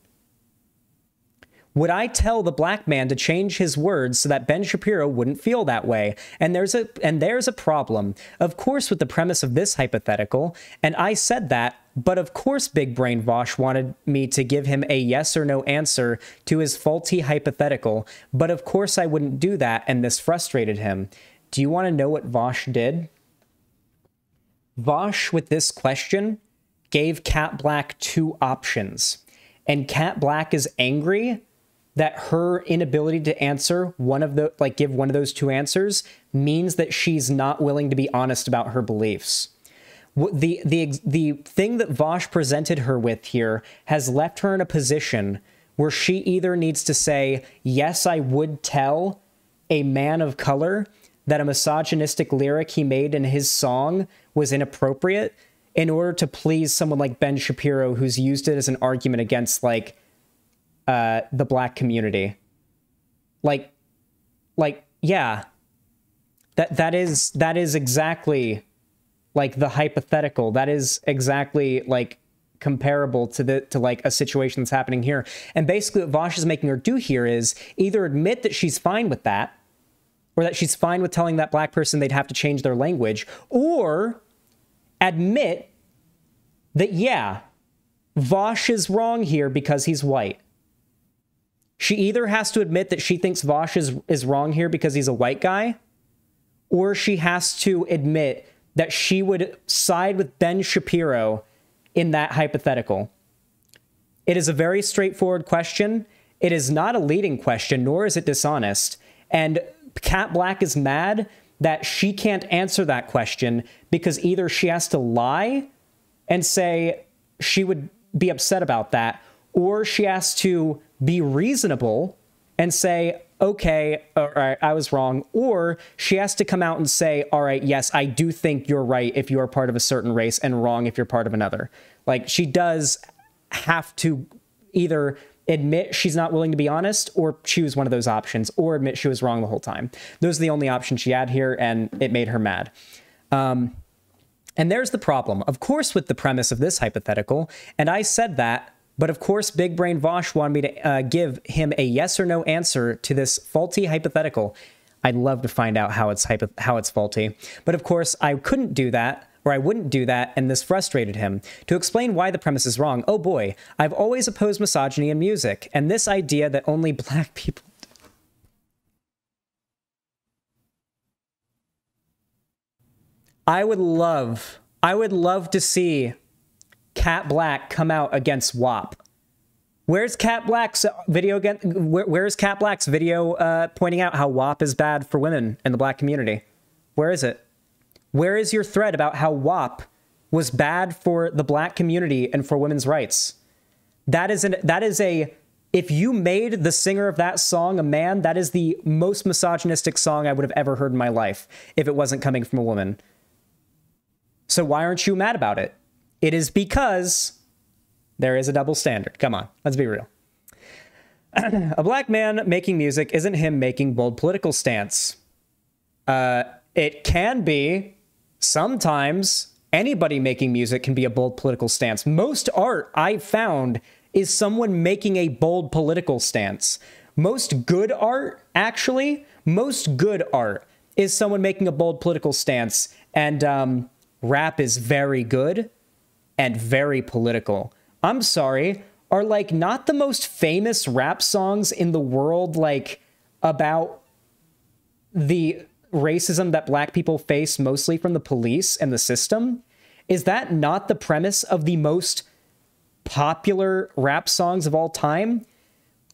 Would I tell the black man to change his words so that Ben Shapiro wouldn't feel that way? And there's a problem, of course, with the premise of this hypothetical. And I said that, but of course Big Brain Vosh wanted me to give him a yes or no answer to his faulty hypothetical. But of course I wouldn't do that, and this frustrated him. Do you want to know what Vosh did? Vosh, with this question, gave Cat Black two options. And Cat Black is angry that her inability to answer give one of those two answers means that she's not willing to be honest about her beliefs. The thing that Vosh presented her with here has left her in a position where she either needs to say, yes, I would tell a man of color that a misogynistic lyric he made in his song was inappropriate, in order to please someone like Ben Shapiro, who's used it as an argument against the black community. Yeah, that is exactly like the hypothetical. That is exactly like comparable to like a situation that's happening here. And basically what Vosh is making her do here is either admit that she's fine with that, or that she's fine with telling that black person they'd have to change their language, or admit that, yeah, Vosh is wrong here because he's white. She either has to admit that she thinks Vosh is wrong here because he's a white guy, or she has to admit that she would side with Ben Shapiro in that hypothetical. It is a very straightforward question. It is not a leading question, nor is it dishonest. And Cat Black is mad that she can't answer that question because either she has to lie and say she would be upset about that, or she has to be reasonable and say, okay, all right, I was wrong. Or she has to come out and say, all right, yes, I do think you're right if you are part of a certain race and wrong if you're part of another. Like, she does have to either admit she's not willing to be honest, or choose one of those options, or admit she was wrong the whole time. Those are the only options she had here, and it made her mad. And there's the problem, of course, with the premise of this hypothetical, and I said that, but of course, Big Brain Vosh wanted me to give him a yes or no answer to this faulty hypothetical. I'd love to find out how it's faulty. But of course, I couldn't do that, or I wouldn't do that, and this frustrated him. To explain why the premise is wrong, oh boy, I've always opposed misogyny in music, and this idea that only black people... I would love to see Cat Black come out against WAP. Where's Cat Black's video again? Where's Cat Black's video pointing out how WAP is bad for women in the black community? Where is it? Where is your thread about how WAP was bad for the black community and for women's rights? That is a, if you made the singer of that song a man, that is the most misogynistic song I would have ever heard in my life if it wasn't coming from a woman. So why aren't you mad about it? It is because there is a double standard. Come on, let's be real. A black man making music isn't him making bold political stance. It can be. Sometimes anybody making music can be a bold political stance. Most art I've found is someone making a bold political stance. Most good art, actually, most good art is someone making a bold political stance. And rap is very good and very political. I'm sorry, are like not the most famous rap songs in the world like about the racism that black people face mostly from the police and the system? Is that not the premise of the most popular rap songs of all time?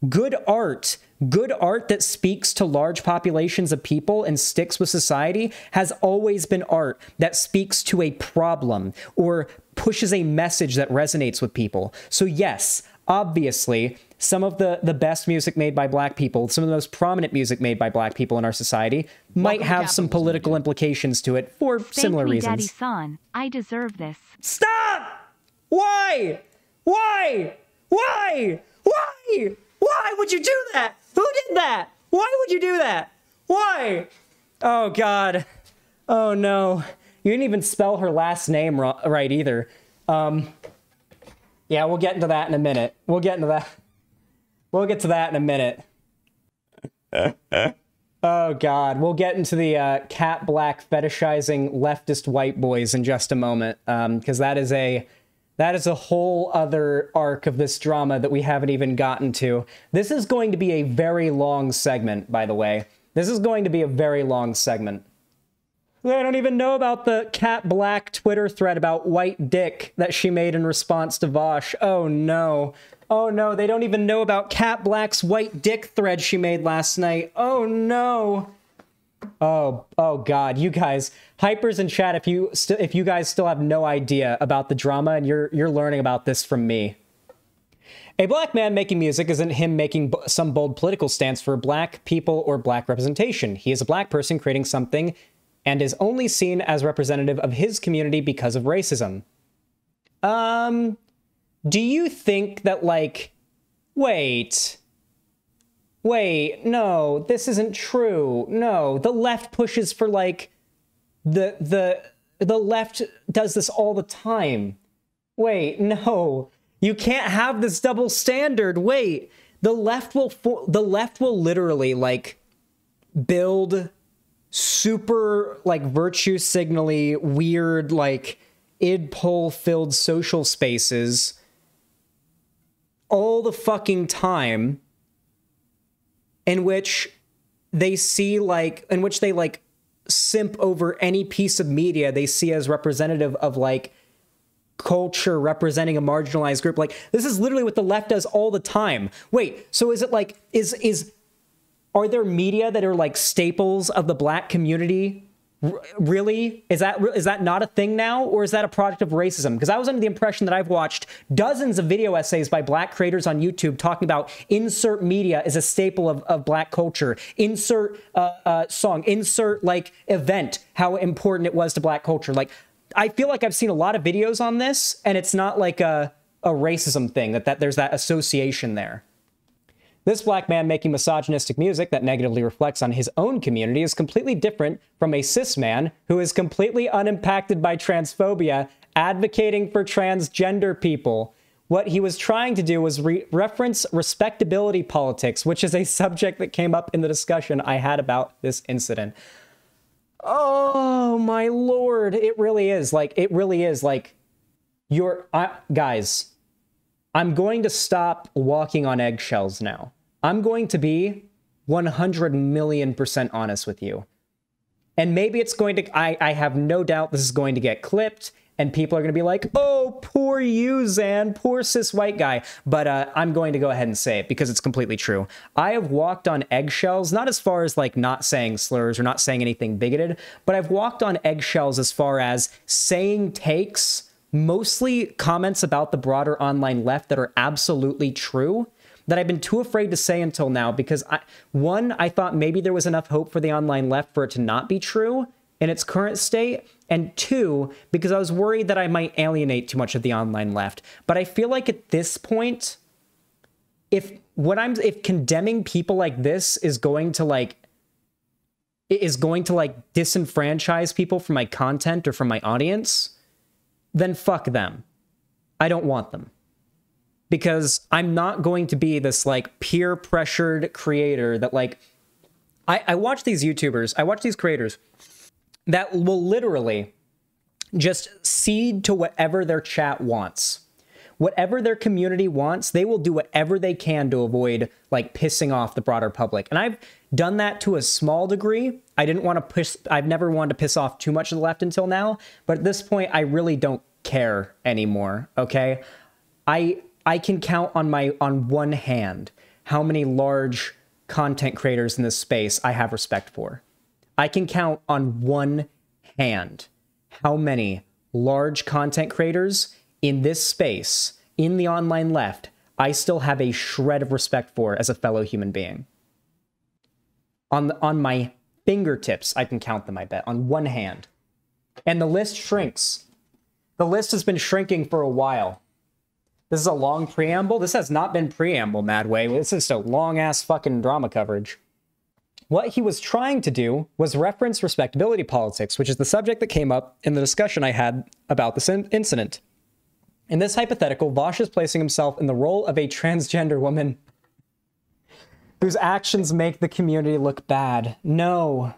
Good art that speaks to large populations of people and sticks with society has always been art that speaks to a problem or pushes a message that resonates with people. So yes, obviously, some of the best music made by black people, some of the most prominent music made by black people in our society might have some political implications to it for similar reasons. Daddy Son, I deserve this. Stop! Why? Why? Why? Why? Why would you do that? Who did that? Why would you do that? Why? Oh, God. Oh, no. You didn't even spell her last name right either. Yeah, we'll get into that in a minute. We'll get to that in a minute. Oh, God. We'll get into the cat black fetishizing leftist white boys in just a moment, because that is a whole other arc of this drama that we haven't even gotten to. This is going to be a very long segment, by the way. This is going to be a very long segment. I don't even know about the Cat Black Twitter thread about white dick that she made in response to Vosh. Oh, no. Oh, no. They don't even know about Cat Black's white dick thread she made last night. Oh, no. Oh God, you guys, hypers in chat, if you guys still have no idea about the drama and you're learning about this from me. A black man making music isn't him making some bold political stance for black people or black representation. He is a black person creating something and is only seen as representative of his community because of racism. Do you think that, like, wait, no, this isn't true. No, the left pushes for, like, the left does this all the time. Wait, no, you can't have this double standard. Wait, the left will literally, like, build super, like, virtue signally weird, like, id pol filled social spaces all the fucking time, in which they see, like, in which they, like, simp over any piece of media they see as representative of, like, culture representing a marginalized group. Like, this is literally what the left does all the time. Wait, so is it, like, are there media that are, like, staples of the black community? Really? Is that not a thing now? Or is that a product of racism? Because I was under the impression that I've watched dozens of video essays by black creators on YouTube talking about insert media is a staple of black culture. Insert song, insert, like, event, how important it was to black culture. Like, I feel like I've seen a lot of videos on this, and it's not like a racism thing, that there's that association there. This black man making misogynistic music that negatively reflects on his own community is completely different from a cis man who is completely unimpacted by transphobia, advocating for transgender people. What he was trying to do was reference respectability politics, which is a subject that came up in the discussion I had about this incident. Oh, my Lord. It really is. Like, guys, I'm going to stop walking on eggshells now. I'm going to be 100 million% honest with you. And maybe it's going to, I have no doubt this is going to get clipped and people are going to be like, oh, poor you, Zan, poor cis white guy. But I'm going to go ahead and say it because it's completely true. I have walked on eggshells, not as far as, like, not saying slurs or not saying anything bigoted, but I've walked on eggshells as far as saying takes, mostly comments about the broader online left that are absolutely true, that I've been too afraid to say until now because, I thought maybe there was enough hope for the online left for it to not be true, in its current state, and 2, because I was worried that I might alienate too much of the online left. But I feel like at this point, if condemning people like this is going to disenfranchise people from my content or from my audience, then fuck them. I don't want them. Because I'm not going to be this like peer pressured creator that like, I watch these YouTubers, I watch these creators that will literally just cede to whatever their chat wants. Whatever their community wants, they will do whatever they can to avoid like pissing off the broader public. And I've done that to a small degree. I've never wanted to piss off too much of the left until now, but at this point, I really don't care anymore, okay? I can count on one hand how many large content creators in this space I have respect for. I can count on one hand how many large content creators in this space, in the online left, I still have a shred of respect for as a fellow human being. On my fingertips, I can count them, I bet, on one hand. And the list shrinks. The list has been shrinking for a while. This is a long preamble. This has not been preamble, Madway. This is just a long-ass fucking drama coverage. What he was trying to do was reference respectability politics, which is the subject that came up in the discussion I had about this incident. In this hypothetical, Vaush is placing himself in the role of a transgender woman whose actions make the community look bad. No,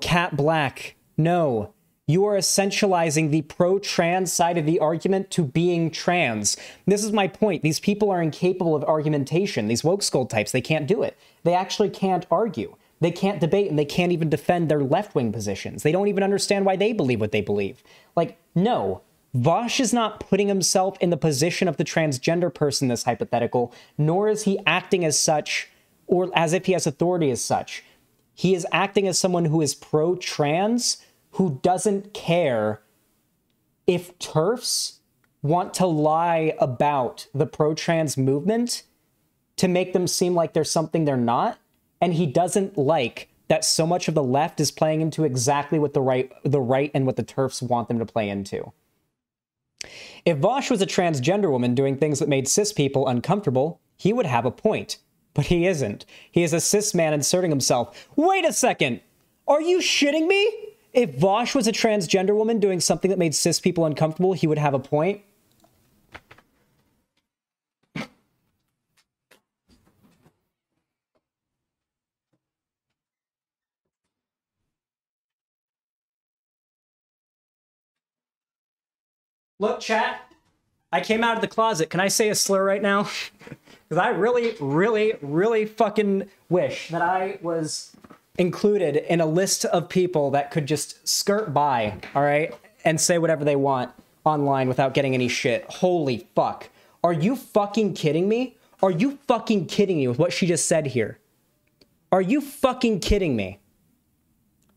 Cat Black, no. You are essentializing the pro-trans side of the argument to being trans. This is my point. These people are incapable of argumentation. These woke skull types, they can't do it. They actually can't argue. They can't debate, and they can't even defend their left-wing positions. They don't even understand why they believe what they believe. Like, no. Vaush is not putting himself in the position of the transgender person in this hypothetical, nor is he acting as such, or as if he has authority as such. He is acting as someone who is pro-trans, who doesn't care if TERFs want to lie about the pro-trans movement to make them seem like they're something they're not. And he doesn't like that so much of the left is playing into exactly what the right and what the TERFs want them to play into. If Vaush was a transgender woman doing things that made cis people uncomfortable, he would have a point. But he isn't. He is a cis man inserting himself. Wait a second! Are you shitting me? If Vaush was a transgender woman doing something that made cis people uncomfortable, he would have a point? Look, chat, I came out of the closet. Can I say a slur right now? Because I really fucking wish that I was included in a list of people that could just skirt by, all right, and say whatever they want online without getting any shit. Holy fuck. Are you fucking kidding me? Are you fucking kidding me with what she just said here? Are you fucking kidding me?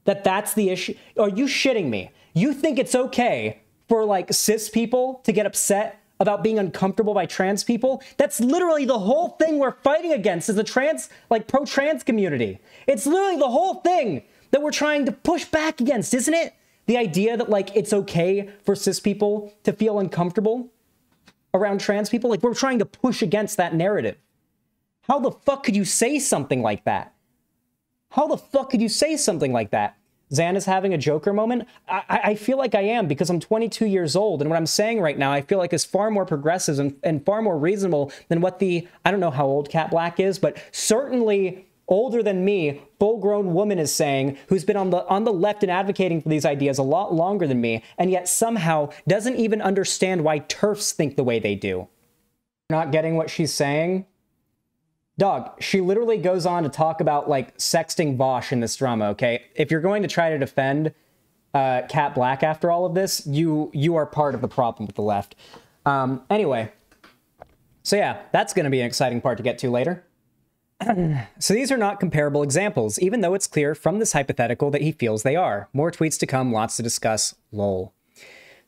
That's the issue? Are you shitting me? You think it's okay for like cis people to get upset about being uncomfortable by trans people? That's literally the whole thing we're fighting against is the trans, like pro-trans community. It's literally the whole thing that we're trying to push back against, isn't it? The idea that like it's okay for cis people to feel uncomfortable around trans people. Like we're trying to push against that narrative. How the fuck could you say something like that? How the fuck could you say something like that? Zan is having a Joker moment. I feel like I am because I'm 22 years old. And what I'm saying right now, I feel like is far more progressive and far more reasonable than what the, I don't know how old Cat Black is, but certainly older than me, full-grown woman is saying, who's been on the left and advocating for these ideas a lot longer than me, and yet somehow doesn't even understand why TERFs think the way they do. Not getting what she's saying? Dog, she literally goes on to talk about, like, sexting Vaush in this drama, okay? If you're going to try to defend Cat Black after all of this, you are part of the problem with the left. Anyway. So yeah, that's going to be an exciting part to get to later. So these are not comparable examples, even though it's clear from this hypothetical that he feels they are. More tweets to come, lots to discuss, lol.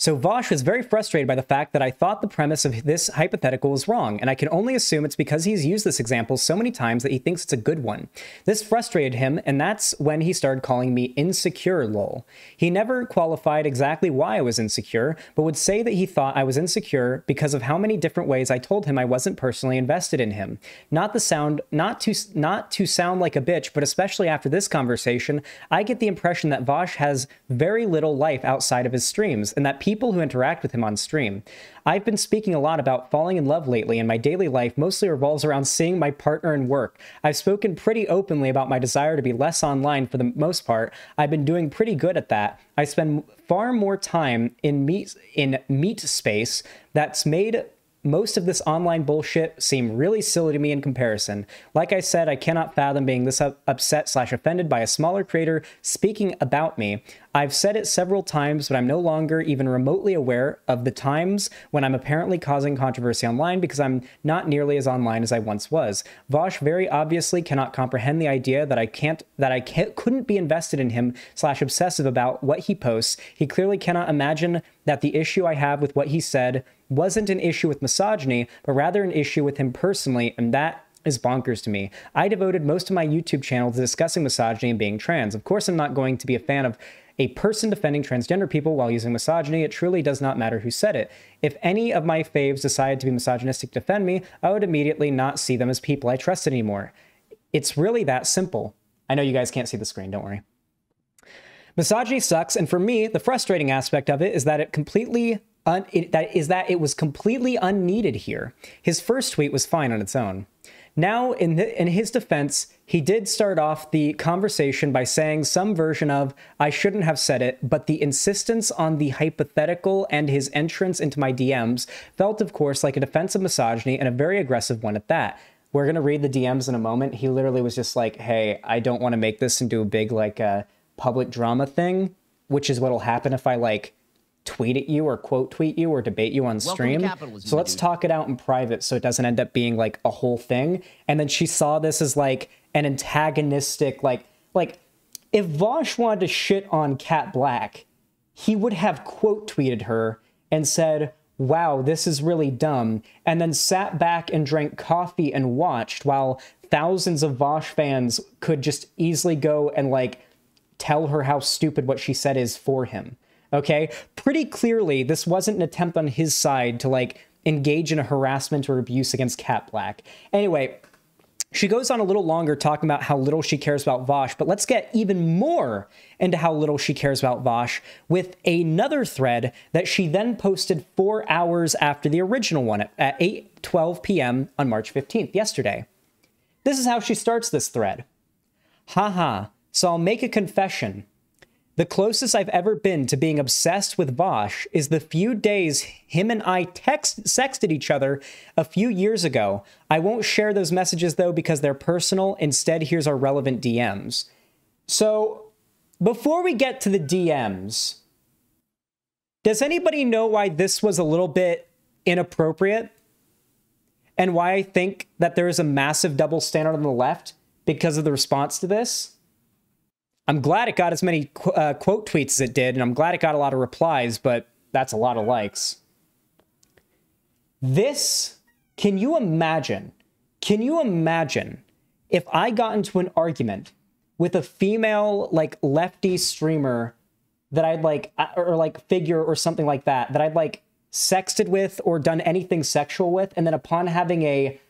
So Vosh was very frustrated by the fact that I thought the premise of this hypothetical was wrong, and I can only assume it's because he's used this example so many times that he thinks it's a good one. This frustrated him, and that's when he started calling me insecure, lol. He never qualified exactly why I was insecure, but would say that he thought I was insecure because of how many different ways I told him I wasn't personally invested in him. Not to sound like a bitch, but especially after this conversation, I get the impression that Vosh has very little life outside of his streams, and that people who interact with him on stream. I've been speaking a lot about falling in love lately, and my daily life mostly revolves around seeing my partner and work. I've spoken pretty openly about my desire to be less online for the most part. I've been doing pretty good at that. I spend far more time in meat space that's made most of this online bullshit seem really silly to me in comparison. Like I said, I cannot fathom being this upset/offended by a smaller creator speaking about me. I've said it several times, but I'm no longer even remotely aware of the times when I'm apparently causing controversy online because I'm not nearly as online as I once was. Vosh very obviously cannot comprehend the idea that I couldn't be invested in him/obsessive about what he posts. He clearly cannot imagine that the issue I have with what he said wasn't an issue with misogyny, but rather an issue with him personally, and that is bonkers to me. I devoted most of my YouTube channel to discussing misogyny and being trans. Of course, I'm not going to be a fan of a person defending transgender people while using misogyny. It truly does not matter who said it. If any of my faves decided to be misogynistic to defend me, I would immediately not see them as people I trusted anymore. It's really that simple. I know you guys can't see the screen, don't worry. Misogyny sucks, and for me, the frustrating aspect of it is that it was completely unneeded here. His first tweet was fine on its own. Now, in his defense, he did start off the conversation by saying some version of, I shouldn't have said it, but the insistence on the hypothetical and his entrance into my DMs felt, of course, like a defense of misogyny and a very aggressive one at that. We're going to read the DMs in a moment. He literally was just like, hey, I don't want to make this into a big, public drama thing, which is what'll happen if I, tweet at you or quote tweet you or debate you on stream. So let's talk it out in private so it doesn't end up being a whole thing. And then she saw this as an antagonistic, if Vosh wanted to shit on Cat Black, he would have quote tweeted her and said, wow, this is really dumb, and then sat back and drank coffee and watched while thousands of Vosh fans could just easily go and tell her how stupid what she said is for him. Okay, pretty clearly, this wasn't an attempt on his side to engage in a harassment or abuse against Cat Black. Anyway, she goes on a little longer talking about how little she cares about Vosh, but let's get even more into how little she cares about Vosh with another thread that she then posted 4 hours after the original one at 8:12 p.m. on March 15th, yesterday. This is how she starts this thread. Haha, so I'll make a confession. The closest I've ever been to being obsessed with Vosh is the few days him and I sexted each other a few years ago. I won't share those messages, though, because they're personal. Instead, here's our relevant DMs. So, before we get to the DMs, does anybody know why this was a little bit inappropriate? And why I think that there is a massive double standard on the left because of the response to this? I'm glad it got as many quote tweets as it did, and I'm glad it got a lot of replies, but that's a lot of likes. This, can you imagine if I got into an argument with a female, lefty streamer that I'd figure or something like that I'd sexted with or done anything sexual with, and then upon having a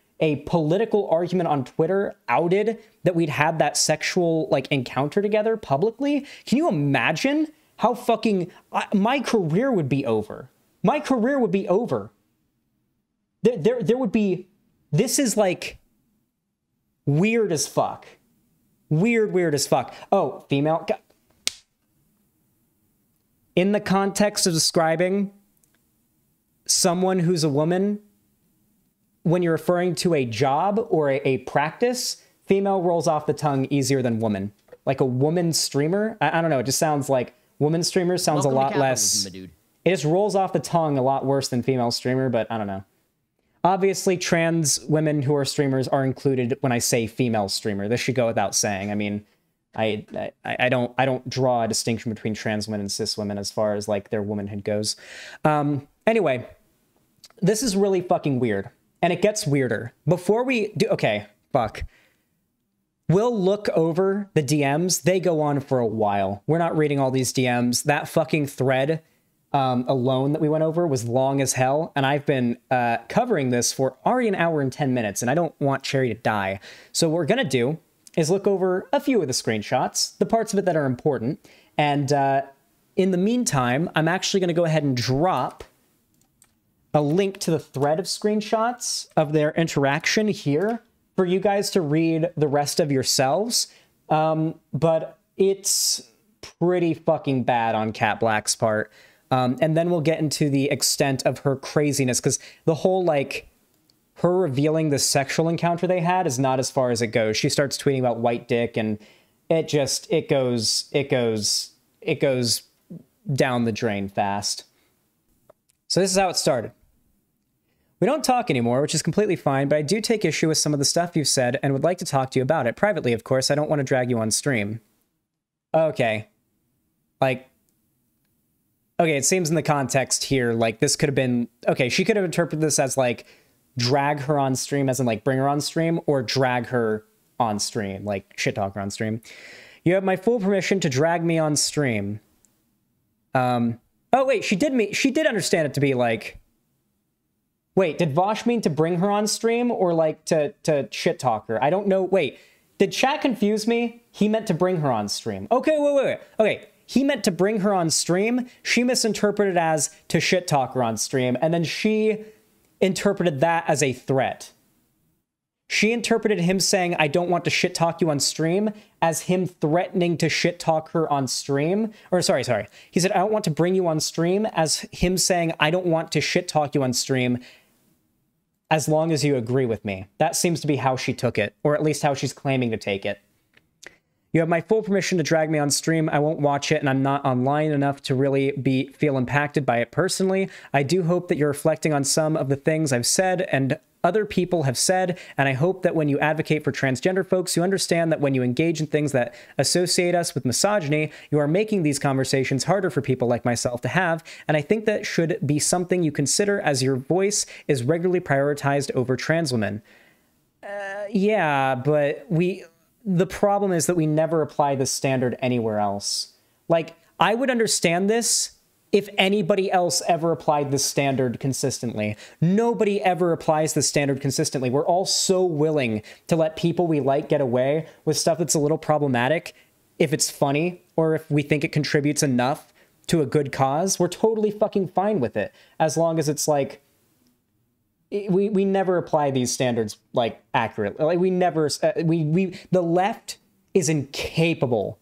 political argument on Twitter outed that we'd had that sexual encounter together publicly? Can you imagine how fucking my career would be over? My career would be over. There would be, this is weird as fuck. Weird as fuck. Oh, female. In the context of describing someone who's a woman, when you're referring to a job or a practice, female rolls off the tongue easier than woman. Like a woman streamer, I don't know, it just sounds like woman streamer sounds a lot less. It just rolls off the tongue a lot worse than female streamer, but I don't know. Obviously, trans women who are streamers are included when I say female streamer. This should go without saying. I mean, I don't draw a distinction between trans women and cis women as far as like their womanhood goes. Anyway, this is really fucking weird, and it gets weirder. Before we do, okay, fuck. We'll look over the DMs. They go on for a while. We're not reading all these DMs. That fucking thread alone that we went over was long as hell, and I've been covering this for already an hour and 10 minutes, and I don't want Cherry to die. So what we're gonna do is look over a few of the screenshots, the parts of it that are important, and in the meantime, I'm actually gonna go ahead and drop a link to the thread of screenshots of their interaction here for you guys to read the rest of yourselves. But it's pretty fucking bad on Cat Black's part. And then we'll get into the extent of her craziness, because the whole, like, her revealing the sexual encounter they had is not as far as it goes. She starts tweeting about white dick, and it goes down the drain fast. So this is how it started. We don't talk anymore, which is completely fine, but I do take issue with some of the stuff you've said and would like to talk to you about it. Privately, of course. I don't want to drag you on stream. Okay. Like, okay, it seems in the context here, like, this could have been... Okay, she could have interpreted this as, like, drag her on stream, as in, like, bring her on stream, or drag her on stream, like, shit talk her on stream. You have my full permission to drag me on stream. Oh, wait, she did understand it to be, like... Wait, did Vosh mean to bring her on stream, or, like, to shit talk her? I don't know. Wait, did chat confuse me? He meant to bring her on stream. Okay, wait. Okay, he meant to bring her on stream. She misinterpreted as to shit talk her on stream, and then she interpreted that as a threat. She interpreted him saying, I don't want to shit talk you on stream, as him threatening to shit talk her on stream. Or sorry. He said, I don't want to bring you on stream, as him saying, I don't want to shit talk you on stream, as long as you agree with me. That seems to be how she took it, or at least how she's claiming to take it. You have my full permission to drag me on stream. I won't watch it, and I'm not online enough to really feel impacted by it personally. I do hope that you're reflecting on some of the things I've said and other people have said, and I hope that when you advocate for transgender folks, you understand that when you engage in things that associate us with misogyny, you are making these conversations harder for people like myself to have, and I think that should be something you consider, as your voice is regularly prioritized over trans women. Yeah, but the problem is that we never apply this standard anywhere else. Like, I would understand this if anybody else ever applied this standard consistently. Nobody ever applies this standard consistently. We're all so willing to let people we like get away with stuff that's a little problematic if it's funny, or if we think it contributes enough to a good cause. We're totally fucking fine with it, as long as it's like, we never apply these standards, like, accurately. Like, the left is incapable,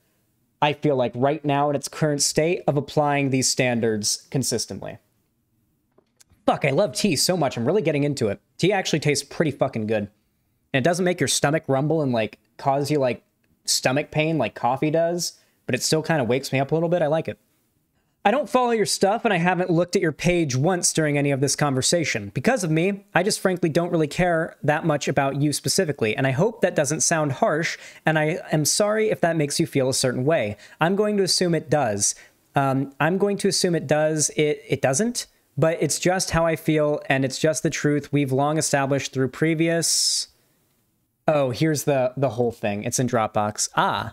I feel like, right now in its current state, of applying these standards consistently. Fuck, I love tea so much. I'm really getting into it. Tea actually tastes pretty fucking good. And it doesn't make your stomach rumble and, like, cause you, like, stomach pain like coffee does, but it still kind of wakes me up a little bit. I like it. I don't follow your stuff, and I haven't looked at your page once during any of this conversation. Because of me, I just frankly don't really care that much about you specifically, and I hope that doesn't sound harsh, and I am sorry if that makes you feel a certain way. I'm going to assume it does. It doesn't, but it's just how I feel, and it's just the truth we've long established through previous... Oh, here's the whole thing. It's in Dropbox. Ah.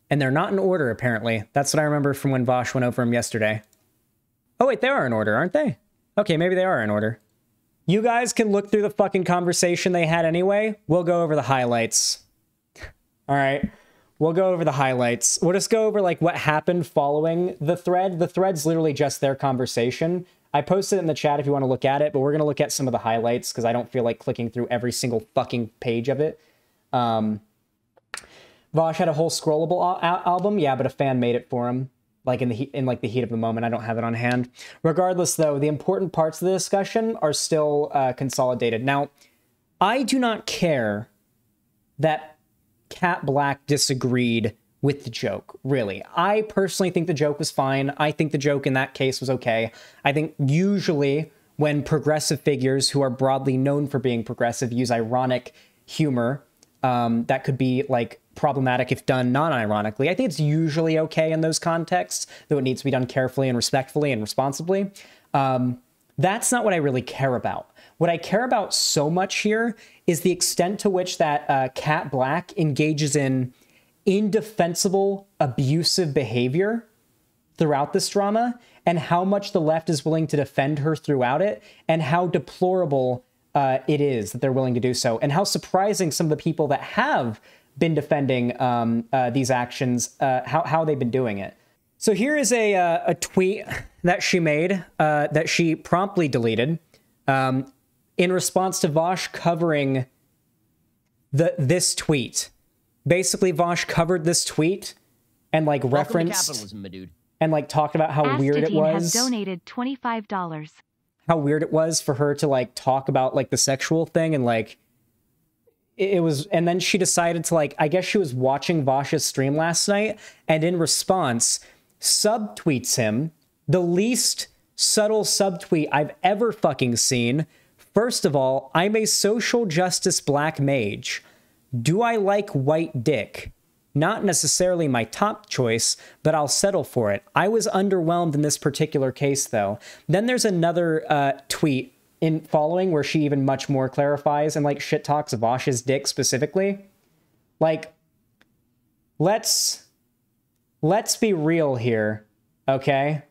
And they're not in order, apparently. That's what I remember from when Vosh went over them yesterday. Oh, wait, they are in order, aren't they? Okay, maybe they are in order. You guys can look through the fucking conversation they had anyway. We'll go over the highlights. All right. We'll go over the highlights. We'll just go over, like, what happened following the thread. The thread's literally just their conversation. I posted it in the chat if you want to look at it, but we're going to look at some of the highlights because I don't feel like clicking through every single fucking page of it. Vosh had a whole scrollable album, yeah, but a fan made it for him, like in the heat of the moment. I don't have it on hand. Regardless, though, the important parts of the discussion are still consolidated. Now, I do not care that Cat Black disagreed with the joke, really. I personally think the joke was fine. I think the joke in that case was okay. I think usually when progressive figures who are broadly known for being progressive use ironic humor, that could be, like, problematic if done non-ironically. I think it's usually okay in those contexts, though it needs to be done carefully and respectfully and responsibly. That's not what I really care about. What I care about so much here is the extent to which that Kat Black engages in indefensible, abusive behavior throughout this drama, and how much the left is willing to defend her throughout it, and how deplorable it is that they're willing to do so, and how surprising some of the people that have been defending these actions, how they've been doing it. So here is a tweet that she made that she promptly deleted in response to Vosh covering this tweet. Basically, Vosh covered this tweet and like referenced capitalism, my dude. And like talked about how weird it was. Has donated $25. How weird it was for her to like talk about like the sexual thing, and like it was, and then she decided to like, I guess she was watching Vosh's stream last night, and in response subtweets him, the least subtle subtweet I've ever fucking seen. First of all, I'm a social justice black mage. Do I like white dick? Not necessarily my top choice, but I'll settle for it. I was underwhelmed in this particular case, though. Then there's another tweet in following where she even much more clarifies and like shit talks Vosh's dick specifically. Like, let's be real here, okay?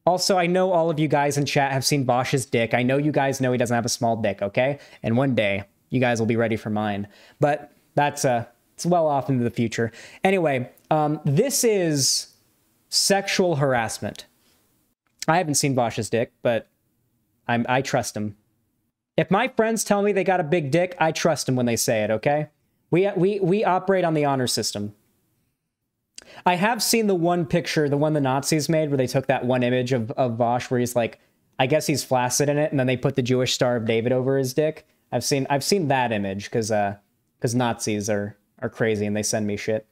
Also, I know all of you guys in chat have seen Vosh's dick. I know you guys know he doesn't have a small dick, okay? And one day, you guys will be ready for mine. But that's it's well off into the future. Anyway, this is sexual harassment. I haven't seen Vosh's dick, but I trust him. If my friends tell me they got a big dick, I trust them when they say it, okay? We operate on the honor system. I have seen the one picture, the one the Nazis made, where they took that one image of Vosh where he's like, I guess he's flaccid in it, and then they put the Jewish Star of David over his dick. I've seen that image because Nazis are crazy and they send me shit.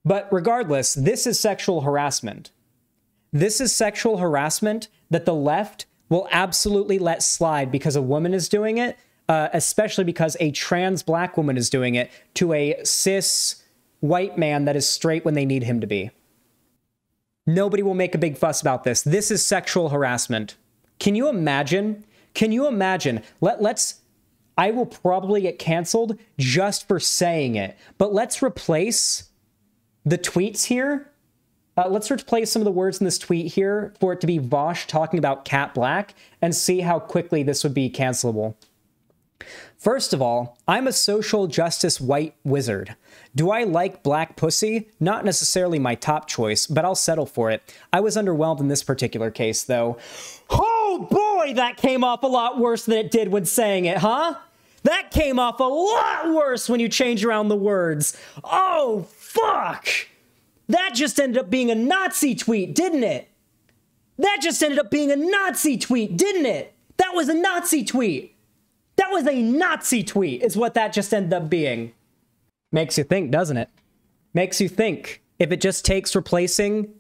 But regardless, this is sexual harassment. This is sexual harassment that the left will absolutely let slide because a woman is doing it, especially because a trans black woman is doing it to a cis white man that is straight when they need him to be. Nobody will make a big fuss about this. This is sexual harassment. Can you imagine? Can you imagine? I will probably get canceled just for saying it, but let's replace the tweets here. Let's replace some of the words in this tweet here for it to be Vosh talking about Kat Black and see how quickly this would be cancelable. First of all, I'm a social justice white wizard. Do I like black pussy? Not necessarily my top choice, but I'll settle for it. I was underwhelmed in this particular case, though. Oh boy, that came off a lot worse than it did when saying it, huh? That came off a lot worse when you change around the words. Oh, fuck! That just ended up being a Nazi tweet, didn't it? That just ended up being a Nazi tweet, didn't it? That was a Nazi tweet. That was a Nazi tweet, is what that just ended up being. Makes you think, doesn't it? Makes you think. If it just takes replacing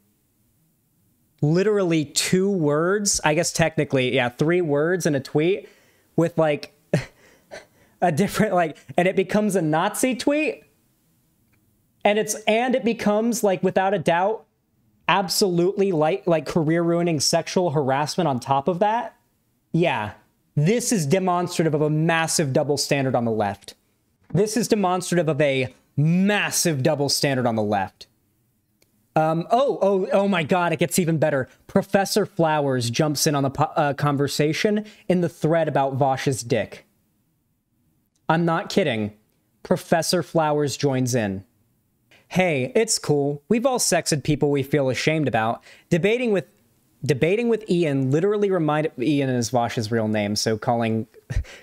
literally 2 words, I guess technically, yeah, 3 words in a tweet with like a different, like, and it becomes a Nazi tweet, and it becomes like, without a doubt, absolutely like career ruining sexual harassment on top of that. Yeah, this is demonstrative of a massive double standard on the left. This is demonstrative of a massive double standard on the left. Oh my God, it gets even better. Professor Flowers jumps in on the conversation in the thread about Vosh's dick. I'm not kidding. Professor Flowers joins in. Hey, it's cool. We've all sexed people we feel ashamed about. Debating with Ian literally reminded Ian is Vosh's real name, so calling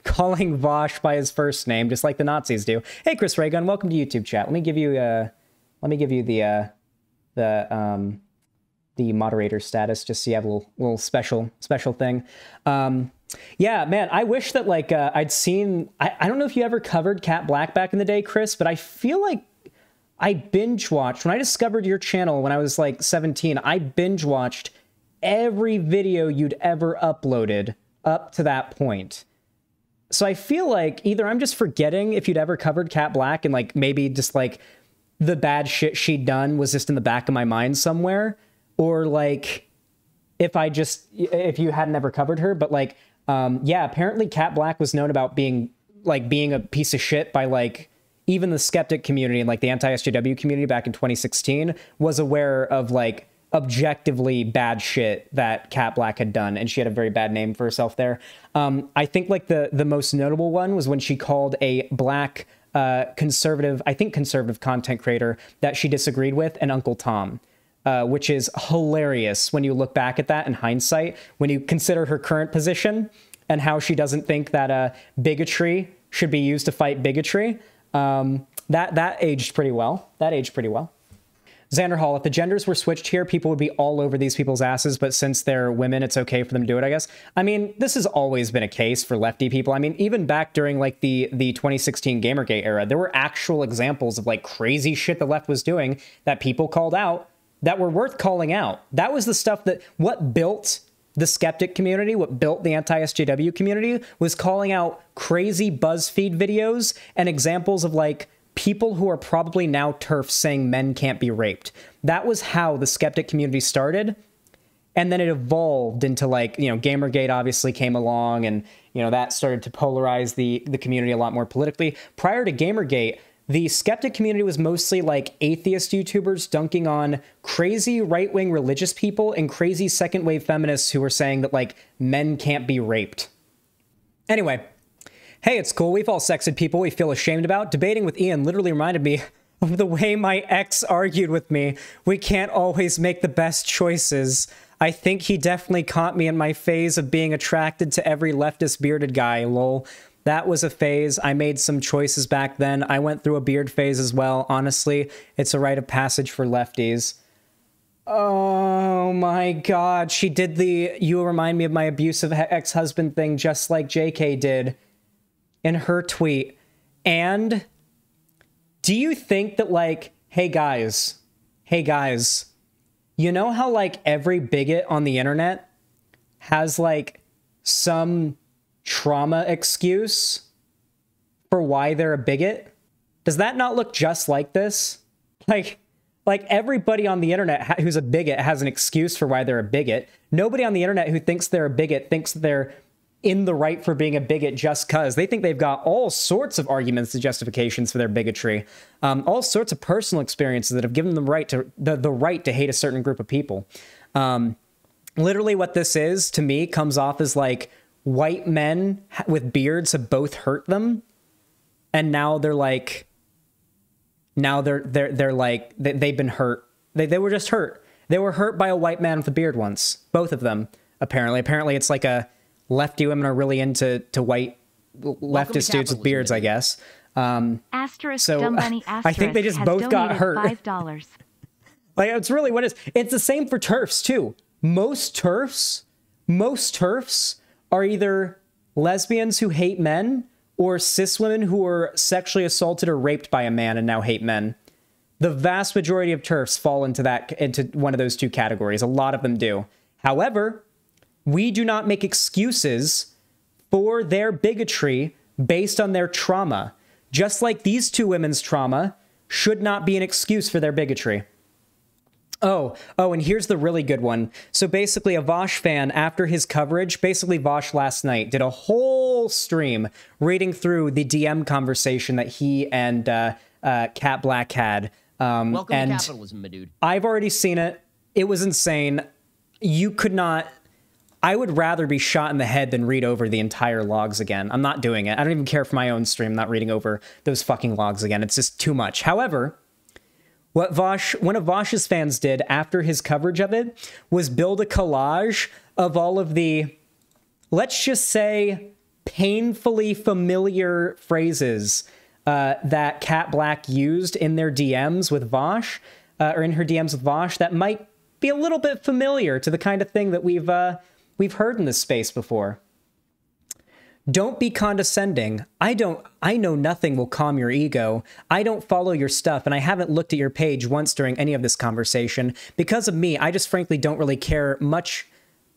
Vosh by his first name, just like the Nazis do. Hey, Chris Raygun, welcome to YouTube chat. Let me give you the moderator status, just so you have a little special thing. Yeah, man, I wish that like I'd seen. I don't know if you ever covered Kat Black back in the day, Chris, but I feel like I binge watched when I discovered your channel when I was like 17. I binge watched every video you'd ever uploaded up to that point. So I feel like either I'm just forgetting if you'd ever covered Kat Black, and like maybe just like the bad shit she'd done was just in the back of my mind somewhere, or like if you hadn't ever covered her. But like, yeah, apparently Kat Black was known about being a piece of shit by like even the skeptic community and like the anti-SJW community back in 2016 was aware of like objectively bad shit that Kat Black had done, and she had a very bad name for herself there. I think like the most notable one was when she called a black conservative content creator that she disagreed with an Uncle Tom, which is hilarious when you look back at that in hindsight, when you consider her current position and how she doesn't think that bigotry should be used to fight bigotry. That aged pretty well. Xander Hall, if the genders were switched here, people would be all over these people's asses, but since they're women, it's okay for them to do it, I guess. I mean, this has always been a case for lefty people. I mean, even back during like the 2016 Gamergate era, there were actual examples of like crazy shit the left was doing that people called out that were worth calling out. That was the stuff what built the skeptic community, what built the anti-SJW community, was calling out crazy BuzzFeed videos and examples of like people who are probably now TERFs saying men can't be raped. That was how the skeptic community started. And then it evolved into like, Gamergate obviously came along, and, that started to polarize the community a lot more politically. Prior to Gamergate, the skeptic community was mostly like atheist YouTubers dunking on crazy right-wing religious people and crazy second-wave feminists who were saying that like men can't be raped. Anyway, hey, it's cool. We've all sexed people we feel ashamed about. Debating with Ian literally reminded me of the way my ex argued with me. We can't always make the best choices. I think he definitely caught me in my phase of being attracted to every leftist bearded guy, lol. That was a phase. I made some choices back then. I went through a beard phase as well. Honestly, it's a rite of passage for lefties. Oh my god, she did you remind me of my abusive ex-husband thing just like JK did in her tweet. And do you think that like, hey guys, you know how like every bigot on the internet has like some trauma excuse for why they're a bigot? Does that not look just like this? Like everybody on the internet who's a bigot has an excuse for why they're a bigot. Nobody on the internet who thinks they're a bigot thinks they're in the right for being a bigot just cause. They think they've got all sorts of arguments and justifications for their bigotry, all sorts of personal experiences that have given them the right to hate a certain group of people. Literally what this is, to me, comes off as like white men with beards have both hurt them, and now they're like, they've been hurt. They were just hurt. They were hurt by a white man with a beard once. Both of them, apparently. Apparently it's like a lefty women are really into white leftist dudes with beards, I guess. Asterisk so dumb bunny asterisk I think they just both got hurt. $5. Like, it's really what it is. It's the same for TERFs too. Most TERFs are either lesbians who hate men or cis women who were sexually assaulted or raped by a man and now hate men. The vast majority of TERFs fall into one of those two categories. A lot of them do. However, we do not make excuses for their bigotry based on their trauma. Just like these two women's trauma should not be an excuse for their bigotry. Oh, and here's the really good one. So basically a Vosh fan, after his coverage, basically Vosh last night did a whole stream reading through the DM conversation that he and Kat Black had. Welcome to capitalism, my dude. I've already seen it. It was insane. You could not... I would rather be shot in the head than read over the entire logs again. I'm not doing it. I don't even care for my own stream, not reading over those fucking logs again. It's just too much. However, what one of Vosh's fans did after his coverage of it was build a collage of all of the, let's just say, painfully familiar phrases that Kat Black used in their DMs with Vosh, or in her DMs with Vosh, that might be a little bit familiar to the kind of thing that we've heard in this space before. Don't be condescending. I know nothing will calm your ego. I don't follow your stuff, and I haven't looked at your page once during any of this conversation. Because of me, I just frankly don't really care much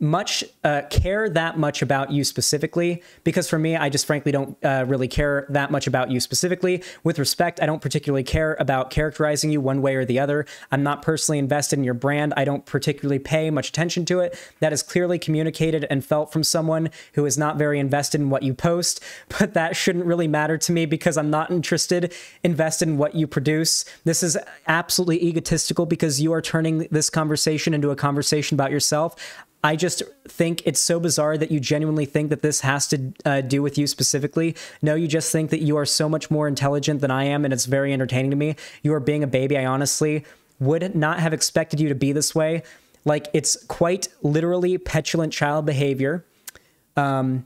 care that much about you specifically, because for me, I just frankly don't really care that much about you specifically. With respect, I don't particularly care about characterizing you one way or the other. I'm not personally invested in your brand. I don't particularly pay much attention to it. That is clearly communicated and felt from someone who is not very invested in what you post, but that shouldn't really matter to me because I'm not invested in what you produce. This is absolutely egotistical because you are turning this conversation into a conversation about yourself. I just think it's so bizarre that you genuinely think that this has to do with you specifically. No, you just think that you are so much more intelligent than I am, and it's very entertaining to me. You are being a baby. I honestly would not have expected you to be this way. Like, it's quite literally petulant child behavior. My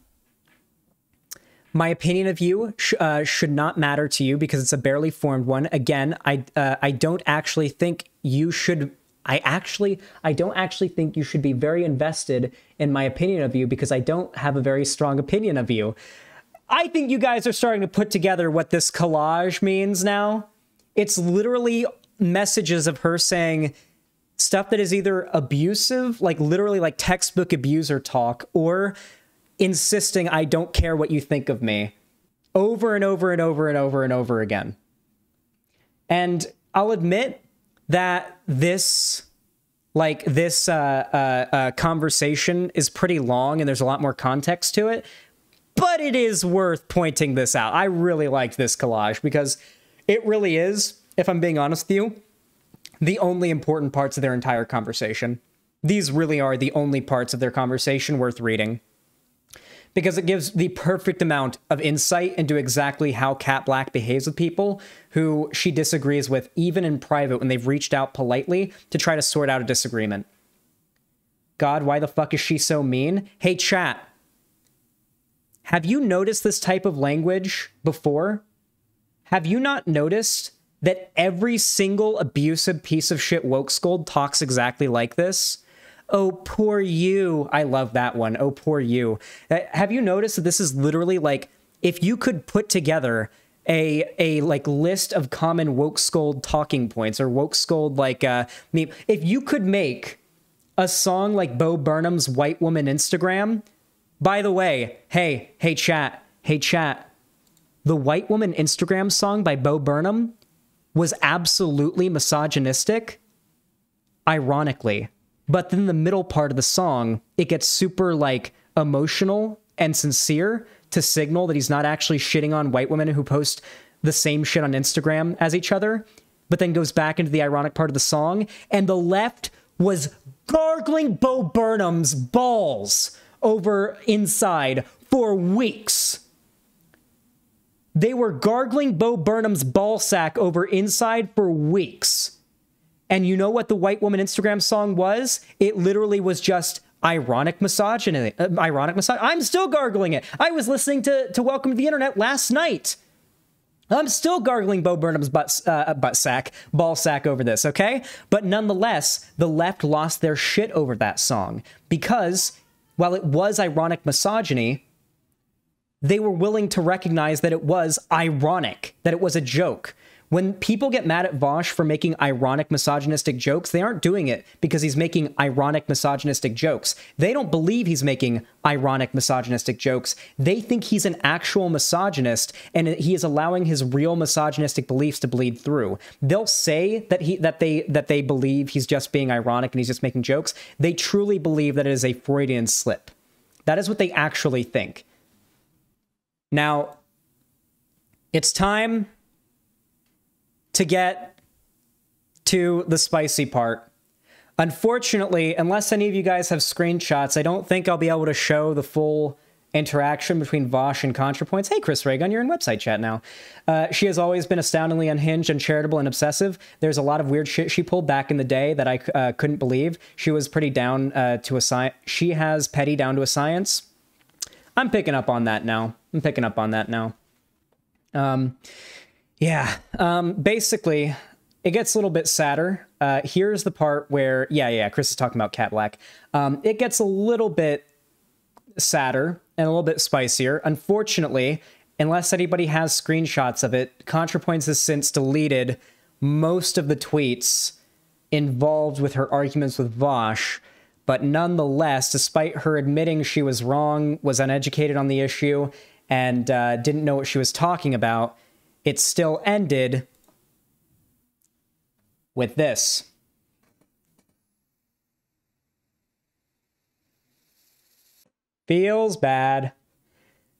opinion of you should not matter to you because it's a barely formed one. Again, I don't actually think you should... I don't actually think you should be very invested in my opinion of you because I don't have a very strong opinion of you. I think you guys are starting to put together what this collage means now. It's literally messages of her saying stuff that is either abusive, like literally like textbook abuser talk, or insisting I don't care what you think of me over and over and over and over and over again. And I'll admit that this conversation is pretty long and there's a lot more context to it, but it is worth pointing this out. I really liked this collage because it really is, if I'm being honest with you, the only important parts of their entire conversation. These really are the only parts of their conversation worth reading, because it gives the perfect amount of insight into exactly how Kat Blaque behaves with people who she disagrees with, even in private when they've reached out politely to try to sort out a disagreement. God, why the fuck is she so mean? Hey, chat. Have you noticed this type of language before? Have you not noticed that every single abusive piece of shit woke scold talks exactly like this? Oh, poor you. I love that one. Oh, poor you. Have you noticed that this is literally like, if you could put together a like list of common woke scold talking points or woke scold like meme, if you could make a song like Bo Burnham's White Woman Instagram, by the way, hey chat, the White Woman Instagram song by Bo Burnham was absolutely misogynistic, ironically. But then the middle part of the song, it gets super, like, emotional and sincere to signal that he's not actually shitting on white women who post the same shit on Instagram as each other, but then goes back into the ironic part of the song. And the left was gargling Bo Burnham's balls over Inside for weeks. They were gargling Bo Burnham's ball sack over Inside for weeks. And you know what the White Woman Instagram song was? It literally was just ironic misogyny. I'm still gargling it. I was listening to Welcome to the Internet last night. I'm still gargling Bo Burnham's ball sack over this, okay? But nonetheless, the left lost their shit over that song because while it was ironic misogyny, they were willing to recognize that it was ironic, that it was a joke. When people get mad at Vosh for making ironic misogynistic jokes, they aren't doing it because he's making ironic misogynistic jokes. They don't believe he's making ironic misogynistic jokes. They think he's an actual misogynist and he is allowing his real misogynistic beliefs to bleed through. They'll say that they believe he's just being ironic and he's just making jokes. They truly believe that it is a Freudian slip. That is what they actually think. Now, it's time to get to the spicy part. Unfortunately, unless any of you guys have screenshots, I don't think I'll be able to show the full interaction between Vosh and ContraPoints. Hey, Chris Reagan, you're in website chat now. She has always been astoundingly unhinged, uncharitable, and obsessive. There's a lot of weird shit she pulled back in the day that I couldn't believe. She was pretty down to a science. She has petty down to a science. I'm picking up on that now. Basically, it gets a little bit sadder. Here's the part where, Chris is talking about Kat Blaque. It gets a little bit sadder and a little bit spicier. Unfortunately, unless anybody has screenshots of it, ContraPoints has since deleted most of the tweets involved with her arguments with Vosh. But nonetheless, despite her admitting she was wrong, was uneducated on the issue, and didn't know what she was talking about, it still ended with this. Feels bad.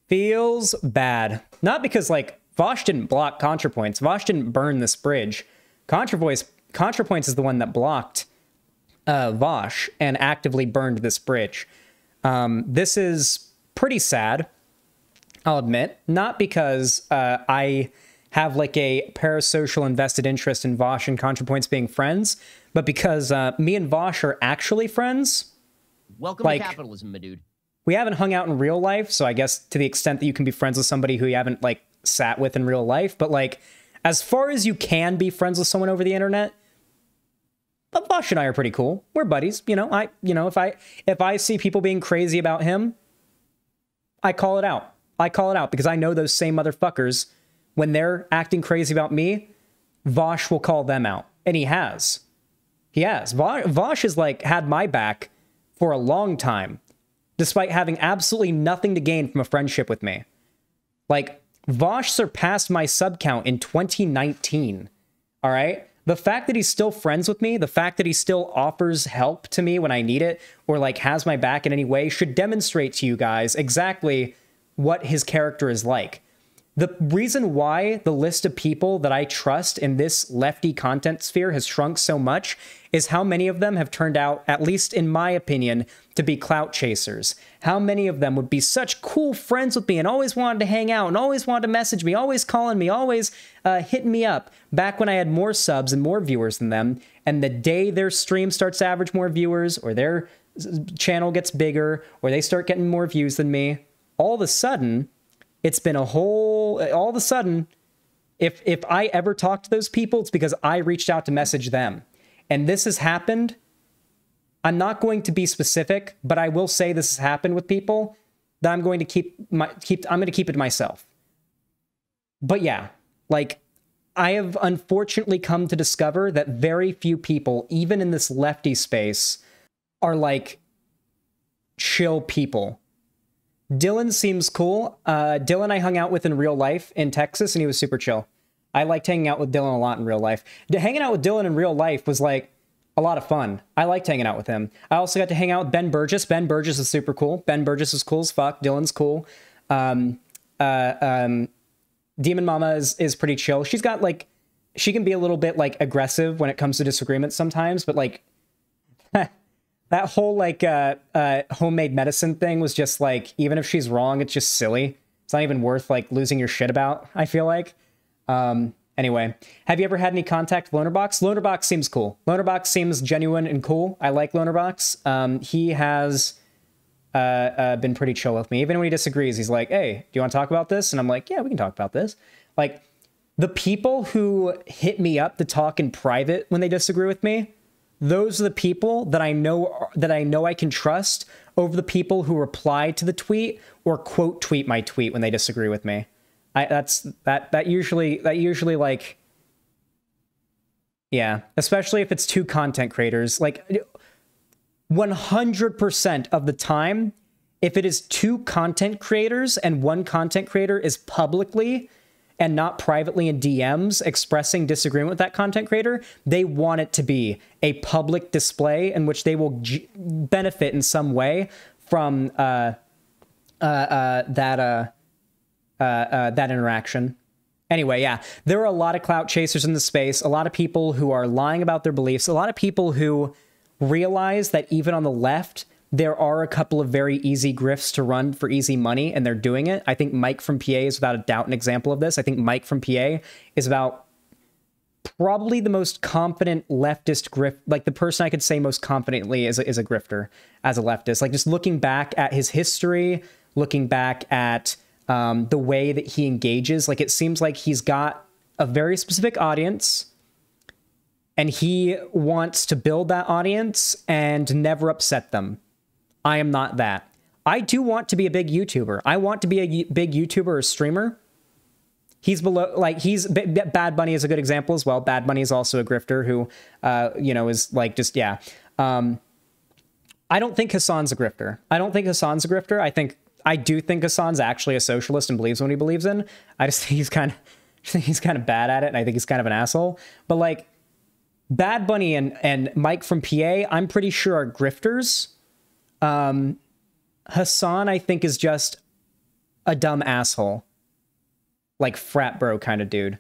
Feels bad. Not because, like, Vaush didn't block ContraPoints. Vaush didn't burn this bridge. ContraPoints is the one that blocked Vaush and actively burned this bridge. This is pretty sad, I'll admit. Not because I have, like, a parasocial invested interest in Vaush and ContraPoints being friends, but because me and Vaush are actually friends. Welcome to capitalism, my dude. We haven't hung out in real life, so I guess to the extent that you can be friends with somebody who you haven't, like, sat with in real life, but, like, as far as you can be friends with someone over the internet, but Vaush and I are pretty cool. We're buddies, you know. If I see people being crazy about him, I call it out. I call it out because I know those same motherfuckers, when they're acting crazy about me, Vaush will call them out, and he has. He has. Vaush has, like, had my back for a long time, despite having absolutely nothing to gain from a friendship with me. Like, Vaush surpassed my sub count in 2019, all right? The fact that he's still friends with me, the fact that he still offers help to me when I need it, or, like, has my back in any way, should demonstrate to you guys exactly what his character is like. The reason why the list of people that I trust in this lefty content sphere has shrunk so much is how many of them have turned out, at least in my opinion, to be clout chasers. How many of them would be such cool friends with me and always wanted to hang out and always wanted to message me, always calling me, always hitting me up back when I had more subs and more viewers than them. And the day their stream starts to average more viewers, or their channel gets bigger, or they start getting more views than me, all of a sudden, it's been all of a sudden, if I ever talk to those people, it's because I reached out to message them. And this has happened. I'm not going to be specific, but I will say this has happened with people that I'm going to keep it to myself. But yeah, like, I have unfortunately come to discover that very few people, even in this lefty space, are, like, chill people. Dylan seems cool. Dylan I hung out with in real life in Texas, and he was super chill. I liked hanging out with Dylan a lot in real life. Hanging out with Dylan in real life was, like, a lot of fun. I liked hanging out with him. I also got to hang out with Ben Burgess. Ben Burgess is super cool. Ben Burgess is cool as fuck. Dylan's cool. Demon Mama is pretty chill. She's got, like, she can be a little bit, like, aggressive when it comes to disagreements sometimes, but, like, that whole, like, homemade medicine thing was just, like, even if she's wrong, it's just silly. It's not even worth, like, losing your shit about, I feel like. Anyway, have you ever had any contact with Lonerbox? Lonerbox seems cool. Lonerbox seems genuine and cool. I like Lonerbox. He has been pretty chill with me. Even when he disagrees, he's like, hey, do you want to talk about this? And I'm like, yeah, we can talk about this. Like, the people who hit me up to talk in private when they disagree with me, those are the people that I know I can trust over the people who reply to the tweet or quote tweet my tweet when they disagree with me. That usually like, yeah, especially if it's two content creators, like 100% of the time, if it is two content creators and one content creator is publicly and not privately in DMs expressing disagreement with that content creator, they want it to be a public display in which they will benefit in some way from that interaction. Anyway, yeah, there are a lot of clout chasers in the space, a lot of people who are lying about their beliefs, a lot of people who realize that even on the left, there are a couple of very easy grifts to run for easy money, and they're doing it. I think Mike from PA is without a doubt an example of this. I think Mike from PA is about probably the most confident leftist grift, like the person I could say most confidently is a grifter as a leftist. Like, just looking back at his history, looking back at the way that he engages, like, it seems like he's got a very specific audience, and he wants to build that audience and never upset them. I am not that. I do want to be a big YouTuber. I want to be a big YouTuber or streamer. He's below, like, Bad Bunny is a good example as well. Bad Bunny is also a grifter who, you know, is like, just, yeah. I don't think Hassan's a grifter. I do think Hassan's actually a socialist and believes in what he believes in. I just think he's kind of bad at it, and I think he's kind of an asshole. But like Bad Bunny and Mike from PA, I'm pretty sure are grifters. Hassan, I think, is just a dumb asshole, like frat bro kind of dude.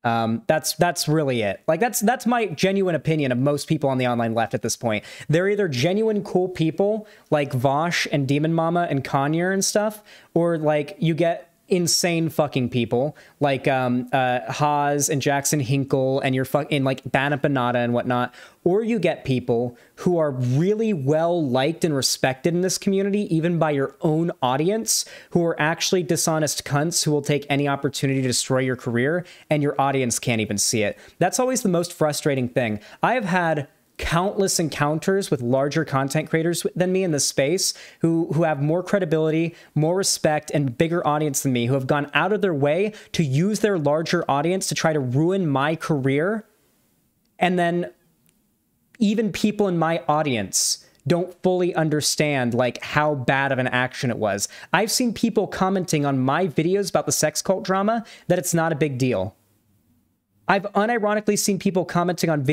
That's really it. Like that's my genuine opinion of most people on the online left at this point. They're either genuine cool people like Vosh and Demon Mama and Kanye and stuff, or like you get insane fucking people like Haas and Jackson Hinkle and you're fucking like Bana Banata and whatnot, or you get people who are really well liked and respected in this community, even by your own audience, who are actually dishonest cunts who will take any opportunity to destroy your career, and your audience can't even see it. That's always the most frustrating thing. I have had countless encounters with larger content creators than me in this space who have more credibility, more respect, and bigger audience than me, who have gone out of their way to use their larger audience to try to ruin my career. And then even people in my audience don't fully understand like how bad of an action it was. I've seen people commenting on my videos about the sex cult drama that it's not a big deal. I've unironically seen people commenting on my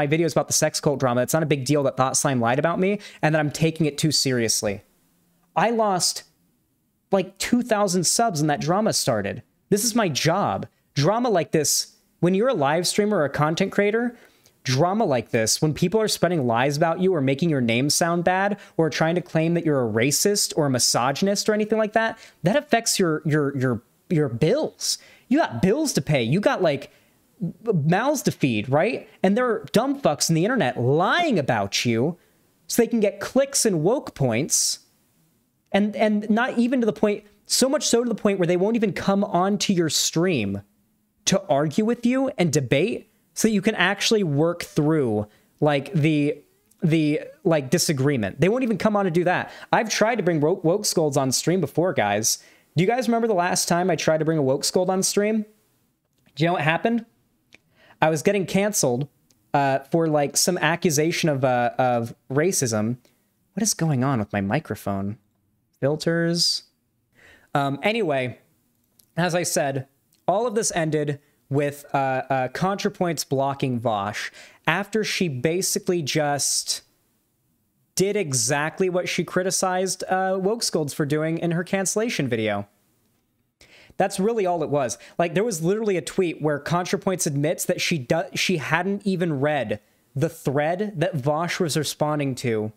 videos about the sex cult drama. It's not a big deal that Thought Slime lied about me and that I'm taking it too seriously. I lost like 2,000 subs when that drama started. This is my job. Drama like this, when you're a live streamer or a content creator, drama like this, when people are spreading lies about you or making your name sound bad or trying to claim that you're a racist or a misogynist or anything like that, that affects your bills. You got bills to pay. You got like mouths to feed, right? And there are dumb fucks in the internet lying about you so they can get clicks and woke points, and not even to the point, so much so to the point where they won't even come onto your stream to argue with you and debate so that you can actually work through like the like disagreement. They won't even come on to do that. I've tried to bring woke scolds on stream before, guys. Do you guys remember the last time I tried to bring a woke scold on stream? Do you know what happened? I was getting canceled for like some accusation of racism. What is going on with my microphone? Filters. Anyway, as I said, all of this ended with ContraPoints blocking Vosh after she basically just did exactly what she criticized woke scolds for doing in her cancellation video. That's really all it was. Like, there was literally a tweet where ContraPoints admits that she hadn't even read the thread that Vosh was responding to.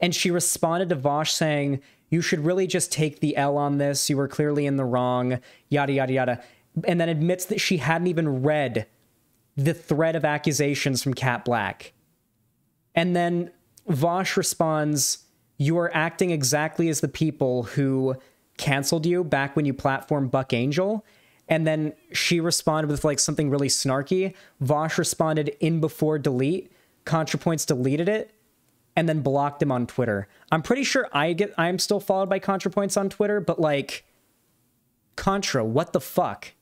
And she responded to Vosh saying, you should really just take the L on this. You were clearly in the wrong, yada, yada, yada. And then admits that she hadn't even read the thread of accusations from Cat Black. And then Vosh responds, you are acting exactly as the people who canceled you back when you platformed Buck Angel. And then she responded with like something really snarky. Vosh responded in before delete. ContraPoints deleted it and then blocked him on Twitter. I'm pretty sure I'm still followed by ContraPoints on Twitter, but like, Contra, what the fuck?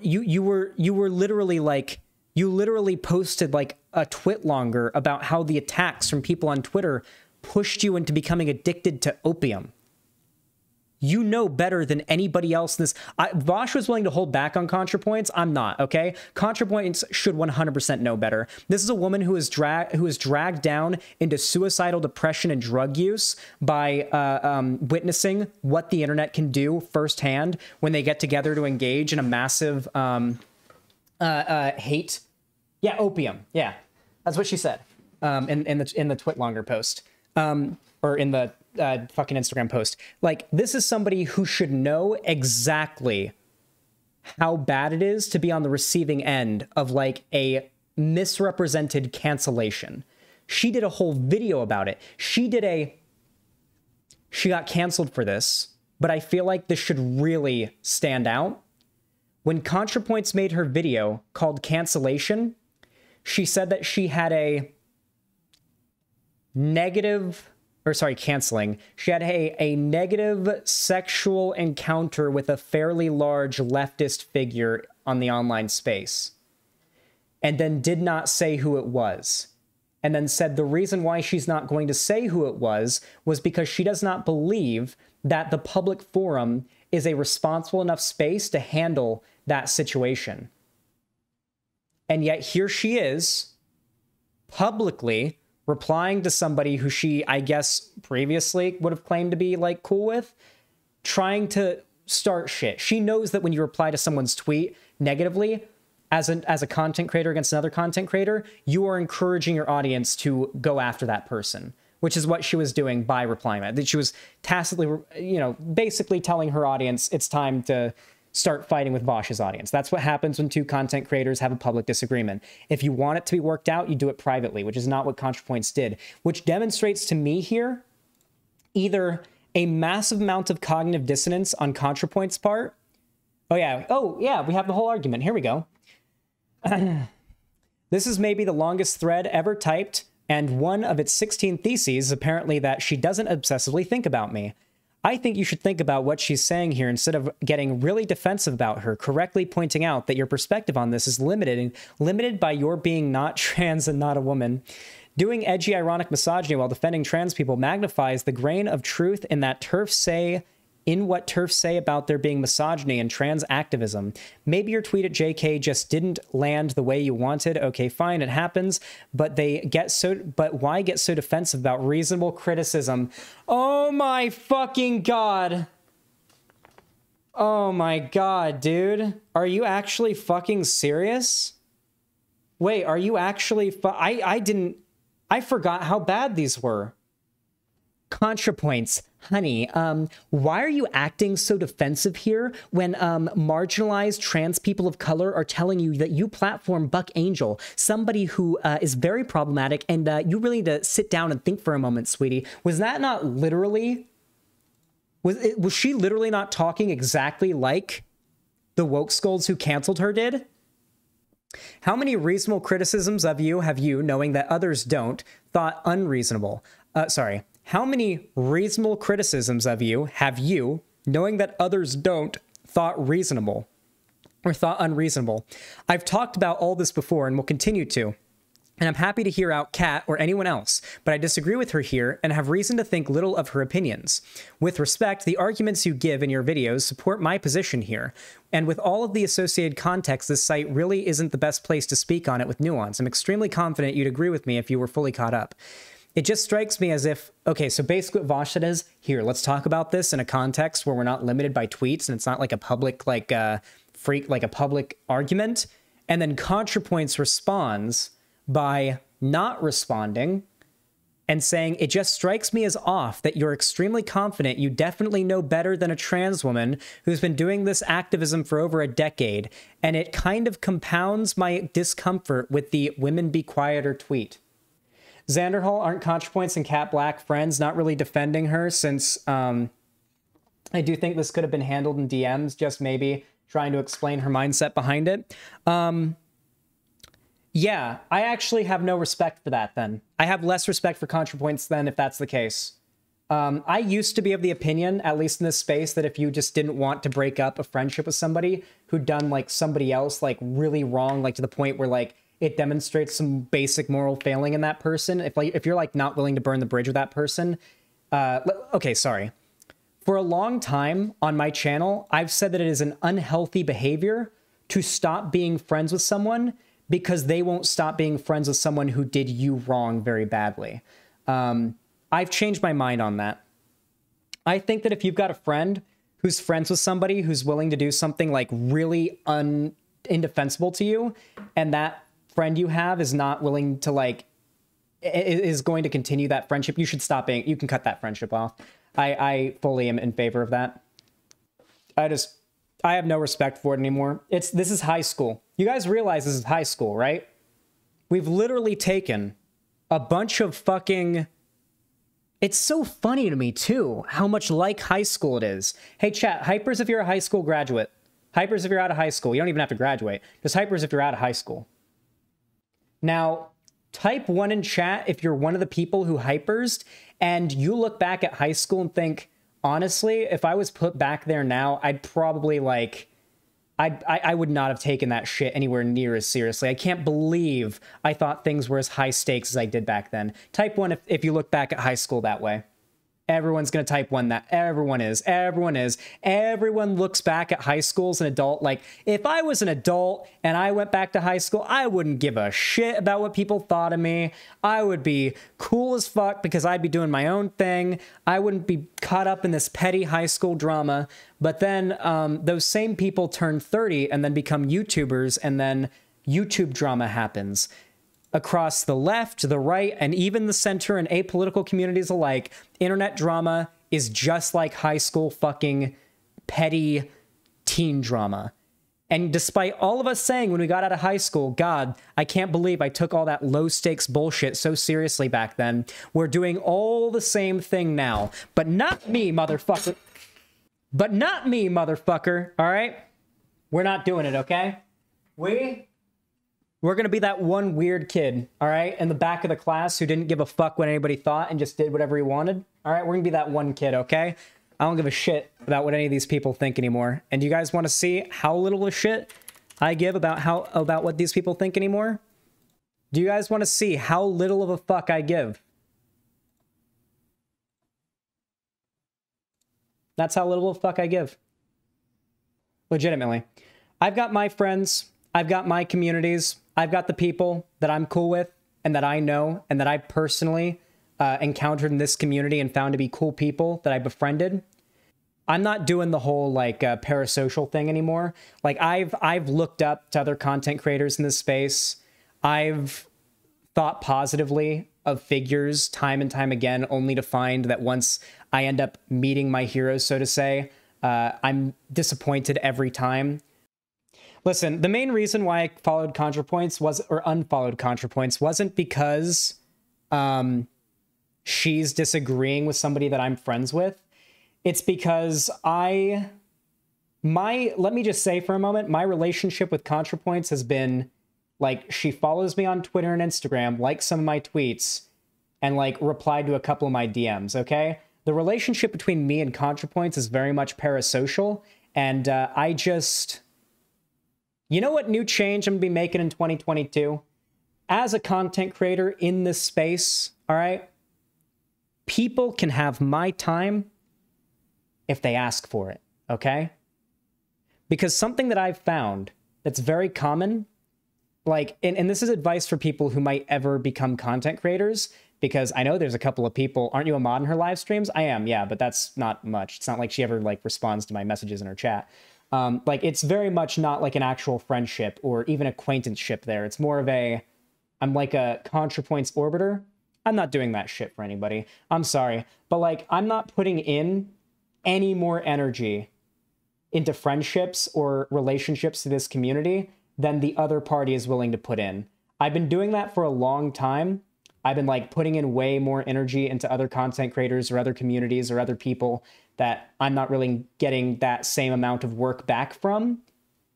You were literally like, you literally posted like a twit longer about how the attacks from people on Twitter pushed you into becoming addicted to opium. You know better than anybody else in this. Vosh was willing to hold back on ContraPoints. I'm not, okay? ContraPoints should 100% know better. This is a woman who is dragged down into suicidal depression and drug use by witnessing what the internet can do firsthand when they get together to engage in a massive hate. Yeah, opium. Yeah, that's what she said in the Twitlonger post or in the fucking Instagram post. Like, this is somebody who should know exactly how bad it is to be on the receiving end of like a misrepresented cancellation. She did a whole video about it. She got canceled for this, but I feel like this should really stand out. When ContraPoints made her video called Cancellation, she said that she had a canceling. She had a negative sexual encounter with a fairly large leftist figure on the online space, and then did not say who it was. and then said the reason why she's not going to say who it was because she does not believe that the public forum is a responsible enough space to handle that situation. And yet here she is, publicly replying to somebody who she, I guess, previously would have claimed to be like cool with, trying to start shit. She knows that when you reply to someone's tweet negatively, as a content creator against another content creator, you are encouraging your audience to go after that person, which is what she was doing by replying that. She was tacitly, basically telling her audience it's time to start fighting with Vaush's audience. That's what happens when two content creators have a public disagreement. If you want it to be worked out, you do it privately, which is not what ContraPoints did, which demonstrates to me here either a massive amount of cognitive dissonance on ContraPoints' part. Oh yeah, we have the whole argument. Here we go. This is maybe the longest thread ever typed, and one of its 16 theses apparently that she doesn't obsessively think about me. I think you should think about what she's saying here instead of getting really defensive about her, correctly pointing out that your perspective on this is limited by your being not trans and not a woman. Doing edgy, ironic misogyny while defending trans people magnifies the grain of truth in what TERFs say about there being misogyny and trans activism. Maybe your tweet at JK just didn't land the way you wanted. Okay, fine, it happens. But why get so defensive about reasonable criticism? Oh my fucking god. Oh my god, dude. Are you actually fucking serious? Wait, are you actually I forgot how bad these were. ContraPoints. Honey, why are you acting so defensive here when marginalized trans people of color are telling you that you platform Buck Angel, somebody who is very problematic, and you really need to sit down and think for a moment, sweetie. Was that not literally... Was she literally not talking exactly like the woke scolds who canceled her did? How many reasonable criticisms of you have you, knowing that others don't, thought unreasonable? How many reasonable criticisms of you have you, knowing that others don't, thought reasonable or thought unreasonable? I've talked about all this before and will continue to, and I'm happy to hear out Kat or anyone else, but I disagree with her here and have reason to think little of her opinions. With respect, the arguments you give in your videos support my position here, and with all of the associated context, this site really isn't the best place to speak on it with nuance. I'm extremely confident you'd agree with me if you were fully caught up. It just strikes me as if, okay, so basically what Vaush said is, here, let's talk about this in a context where we're not limited by tweets and it's not like a public, like a public argument. And then ContraPoints responds by not responding and saying, it just strikes me as off that you're extremely confident you definitely know better than a trans woman who's been doing this activism for over a decade. And it kind of compounds my discomfort with the women be quieter tweet. Xanderhall, aren't ContraPoints and Kat Black friends? Not really defending her, since I do think this could have been handled in DMs, just maybe trying to explain her mindset behind it. Yeah, I actually have no respect for that then. I have less respect for ContraPoints then if that's the case. I used to be of the opinion, at least in this space, that if you just didn't want to break up a friendship with somebody who'd done like somebody else like really wrong, like to the point where like it demonstrates some basic moral failing in that person. If you're like not willing to burn the bridge with that person, okay, sorry. For a long time on my channel, I've said that it is an unhealthy behavior to stop being friends with someone because they won't stop being friends with someone who did you wrong very badly. I've changed my mind on that. I think that if you've got a friend who's friends with somebody who's willing to do something like really indefensible to you, and that friend you have is not willing to like, is going to continue that friendship, you should stop being, you can cut that friendship off. I fully am in favor of that. I have no respect for it anymore. This is high school. You guys realize this is high school, right? We've literally taken a bunch of fucking... It's so funny to me, too, how much like high school it is. Hey, chat, hypers if you're a high school graduate. Hypers if you're out of high school. You don't even have to graduate. Just hypers if you're out of high school. Now, type 1 in chat if you're one of the people who hypersed and you look back at high school and think, honestly, if I was put back there now, I'd probably like... I would not have taken that shit anywhere near as seriously. I can't believe I thought things were as high stakes as I did back then. Type 1 if you look back at high school that way. Everyone's going to type 1 that. Everyone is. Everyone looks back at high school as an adult. Like, if I was an adult and I went back to high school, I wouldn't give a shit about what people thought of me. I would be cool as fuck because I'd be doing my own thing. I wouldn't be caught up in this petty high school drama. But then those same people turn 30 and then become YouTubers, and then YouTube drama happens. Across the left, the right, and even the center and apolitical communities alike, internet drama is just like high school fucking petty teen drama. And despite all of us saying when we got out of high school, God, I can't believe I took all that low stakes bullshit so seriously back then, we're doing all the same thing now. But not me, motherfucker. But not me, motherfucker, all right? We're not doing it, okay? We're going to be that one weird kid, all right, in the back of the class who didn't give a fuck what anybody thought and just did whatever he wanted. All right, we're going to be that one kid, okay? I don't give a shit about what any of these people think anymore. And do you guys want to see how little a shit I give about what these people think anymore? Do you guys want to see how little of a fuck I give? That's how little of a fuck I give. Legitimately. I've got my friends. I've got my communities. I've got the people that I'm cool with and that I know and that I personally encountered in this community and found to be cool people that I befriended. I'm not doing the whole like parasocial thing anymore. Like I've looked up to other content creators in this space. I've thought positively of figures time and time again, only to find that once I end up meeting my heroes, so to say, I'm disappointed every time. Listen, the main reason why I followed ContraPoints or unfollowed ContraPoints wasn't because she's disagreeing with somebody that I'm friends with. It's because let me just say for a moment, my relationship with ContraPoints has been like, she follows me on Twitter and Instagram, likes some of my tweets, and like replied to a couple of my DMs, okay? The relationship between me and ContraPoints is very much parasocial, and you know what new change I'm going to be making in 2022? As a content creator in this space, all right, people can have my time if they ask for it, okay? Because something that I've found that's very common, like, and this is advice for people who might ever become content creators, because I know there's a couple of people, aren't you a mod in her live streams? I am, yeah, but that's not much. It's not like she ever like responds to my messages in her chat. Like, it's very much not like an actual friendship or even acquaintanceship there. It's more of I'm like a ContraPoints orbiter. I'm not doing that shit for anybody. I'm sorry. But like, I'm not putting in any more energy into friendships or relationships to this community than the other party is willing to put in. I've been doing that for a long time. I've been like putting in way more energy into other content creators or other communities or other people that I'm not really getting that same amount of work back from,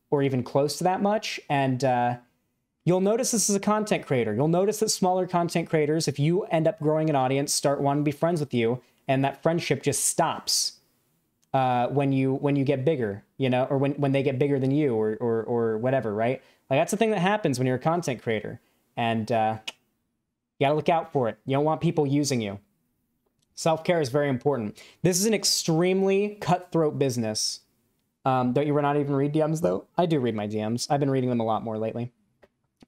or even close to that much. And you'll notice this as a content creator. You'll notice that smaller content creators, if you end up growing an audience, start wanting to be friends with you, and that friendship just stops when you get bigger, you know, or when they get bigger than you or whatever, right? Like, that's the thing that happens when you're a content creator. And you gotta look out for it. You don't want people using you. Self-care is very important. This is an extremely cutthroat business. Don't you not even read DMs, though? I do read my DMs. I've been reading them a lot more lately.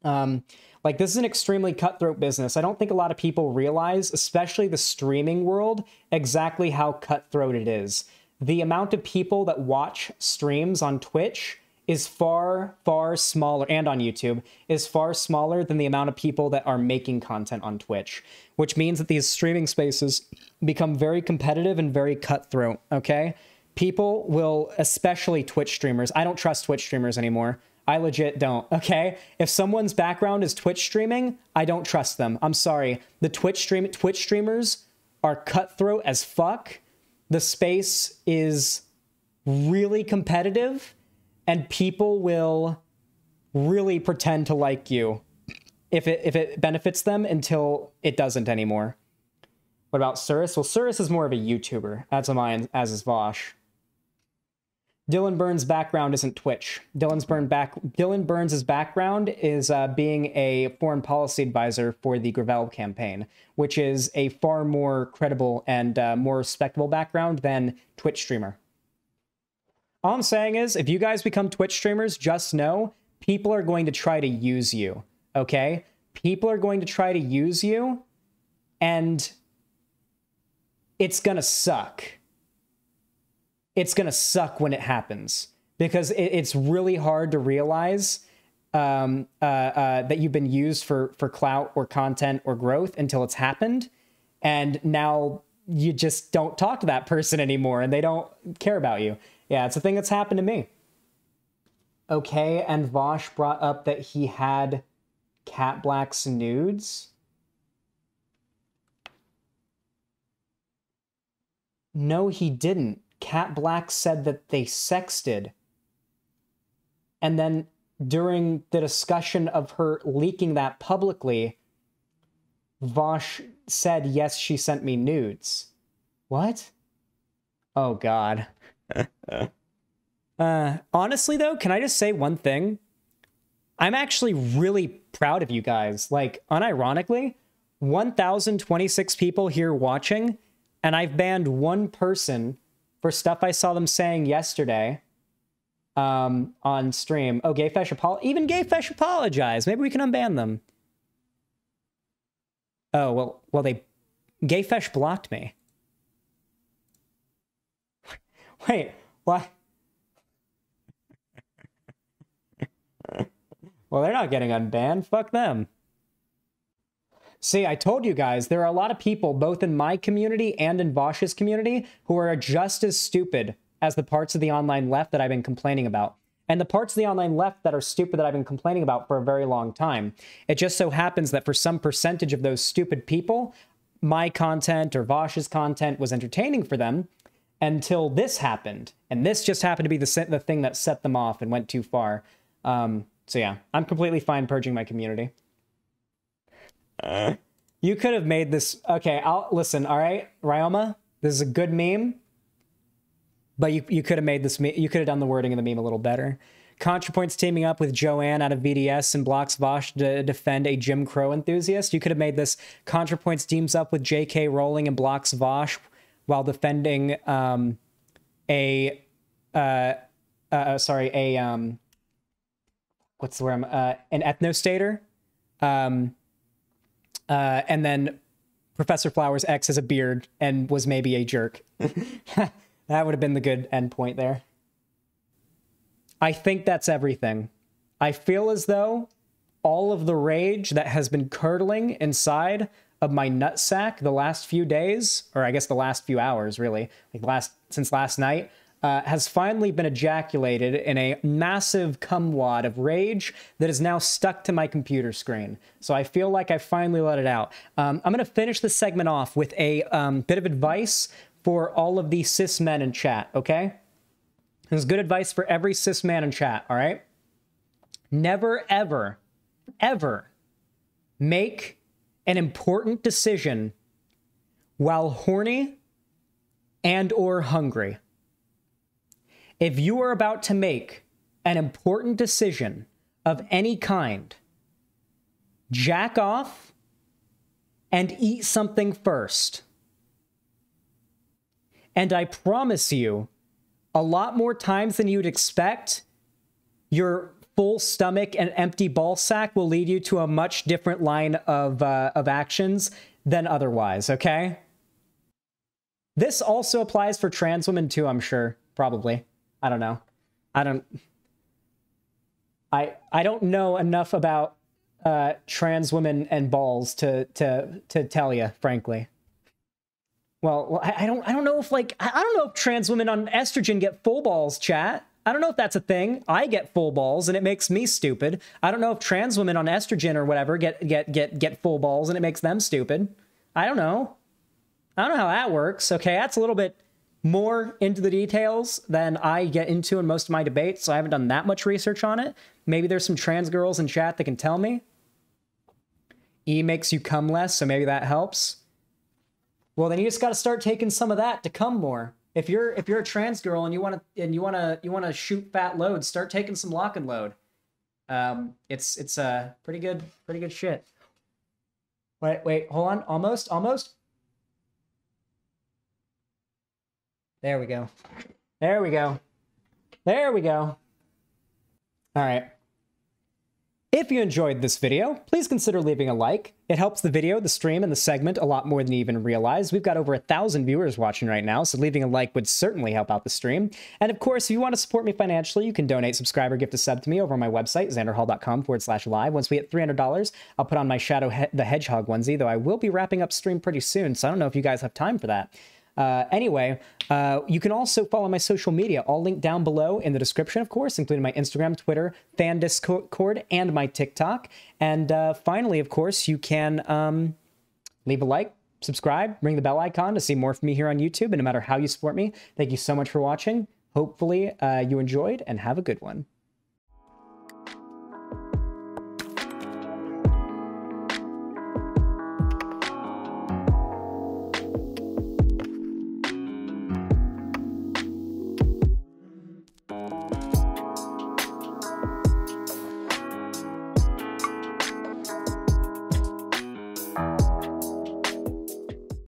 Like, this is an extremely cutthroat business. I don't think a lot of people realize, especially the streaming world, exactly how cutthroat it is. The amount of people that watch streams on Twitch is far, far smaller, and on YouTube, is far smaller than the amount of people that are making content on Twitch, which means that these streaming spaces become very competitive and very cutthroat, okay? People will, especially Twitch streamers, I don't trust Twitch streamers anymore. I legit don't, okay? If someone's background is Twitch streaming, I don't trust them. I'm sorry. The Twitch streamers are cutthroat as fuck. The space is really competitive, and people will really pretend to like you if it benefits them until it doesn't anymore. What about Cirrus? Well, Cirrus is more of a YouTuber. That's mine, as is Vosh. Dylan Burns' background isn't Twitch. Dylan Burns' background is being a foreign policy advisor for the Gravel campaign, which is a far more credible and more respectable background than Twitch streamer. All I'm saying is, if you guys become Twitch streamers, just know people are going to try to use you, okay? People are going to try to use you, and it's gonna suck. It's going to suck when it happens, because it's really hard to realize that you've been used for clout or content or growth until it's happened. And now you just don't talk to that person anymore and they don't care about you. Yeah, it's a thing that's happened to me. Okay, and Vosh brought up that he had Cat Black's nudes. No, he didn't. Cat Black said that they sexted. And then during the discussion of her leaking that publicly, Vosh said, yes, she sent me nudes. What? Oh, God. Honestly, though, can I just say one thing? I'm actually really proud of you guys. Like, unironically, 1,026 people here watching, and I've banned one person for stuff I saw them saying yesterday on stream. Oh, even Gayfesh apologized. Maybe we can unban them. Oh, well, Gayfesh blocked me. Wait, what? Well, they're not getting unbanned. Fuck them. See, I told you guys, there are a lot of people, both in my community and in Vosh's community, who are just as stupid as the parts of the online left that I've been complaining about. And the parts of the online left that are stupid that I've been complaining about for a very long time. It just so happens that for some percentage of those stupid people, my content or Vosh's content was entertaining for them until this happened. And this just happened to be the thing that set them off and went too far. So yeah, I'm completely fine purging my community. You could have made this... Okay, listen, all right, Ryoma, this is a good meme, but you could have made this meme... You could have done the wording of the meme a little better. ContraPoint's teaming up with Joanne out of VDS and blocks Vosh to defend a Jim Crow enthusiast. You could have made this: ContraPoints teams up with JK Rowling and blocks Vosh while defending an ethnostater. And then Professor Flowers X has a beard and was maybe a jerk. That would have been the good endpoint there. I think that's everything. I feel as though all of the rage that has been curdling inside of my nutsack the last few days, or I guess the last few hours, really, like since last night, has finally been ejaculated in a massive cumwad of rage that is now stuck to my computer screen. So I feel like I finally let it out. I'm going to finish this segment off with a bit of advice for all of the cis men in chat, okay? This is good advice for every cis man in chat, all right? Never, ever, ever make an important decision while horny and or hungry. If you are about to make an important decision of any kind, jack off and eat something first. And I promise you, a lot more times than you'd expect, your full stomach and empty ball sack will lead you to a much different line of actions than otherwise, okay? This also applies for trans women too, I'm sure. Probably. I don't know. I don't know enough about trans women and balls to tell you, frankly. Well, I don't know if I don't know if trans women on estrogen get full balls, chat. I don't know if that's a thing. I get full balls and it makes me stupid. I don't know if trans women on estrogen or whatever get full balls and it makes them stupid. I don't know. I don't know how that works. Okay, that's a little bit more into the details than I get into in most of my debates, so I haven't done that much research on it. Maybe there's some trans girls in chat that can tell me. E makes you come less, so maybe that helps. Well, then you just got to start taking some of that to come more. if you're a trans girl and you want to shoot fat loads, start taking some lock and load. It's pretty good shit. Wait, hold on. Almost. There we go. All right. If you enjoyed this video, please consider leaving a like. It helps the video, the stream, and the segment a lot more than you even realize. We've got over 1,000 viewers watching right now, so leaving a like would certainly help out the stream. And of course, if you want to support me financially, you can donate, subscribe, or gift a sub to me over on my website, xanderhall.com/live. Once we hit $300, I'll put on my Shadow the Hedgehog onesie, though I will be wrapping up stream pretty soon, so I don't know if you guys have time for that. Anyway, you can also follow my social media, all linked down below in the description, of course, including my Instagram, Twitter, fan Discord, and my TikTok. And finally, of course, you can leave a like, subscribe, ring the bell icon to see more from me here on YouTube. And no matter how you support me, thank you so much for watching. Hopefully you enjoyed, and have a good one.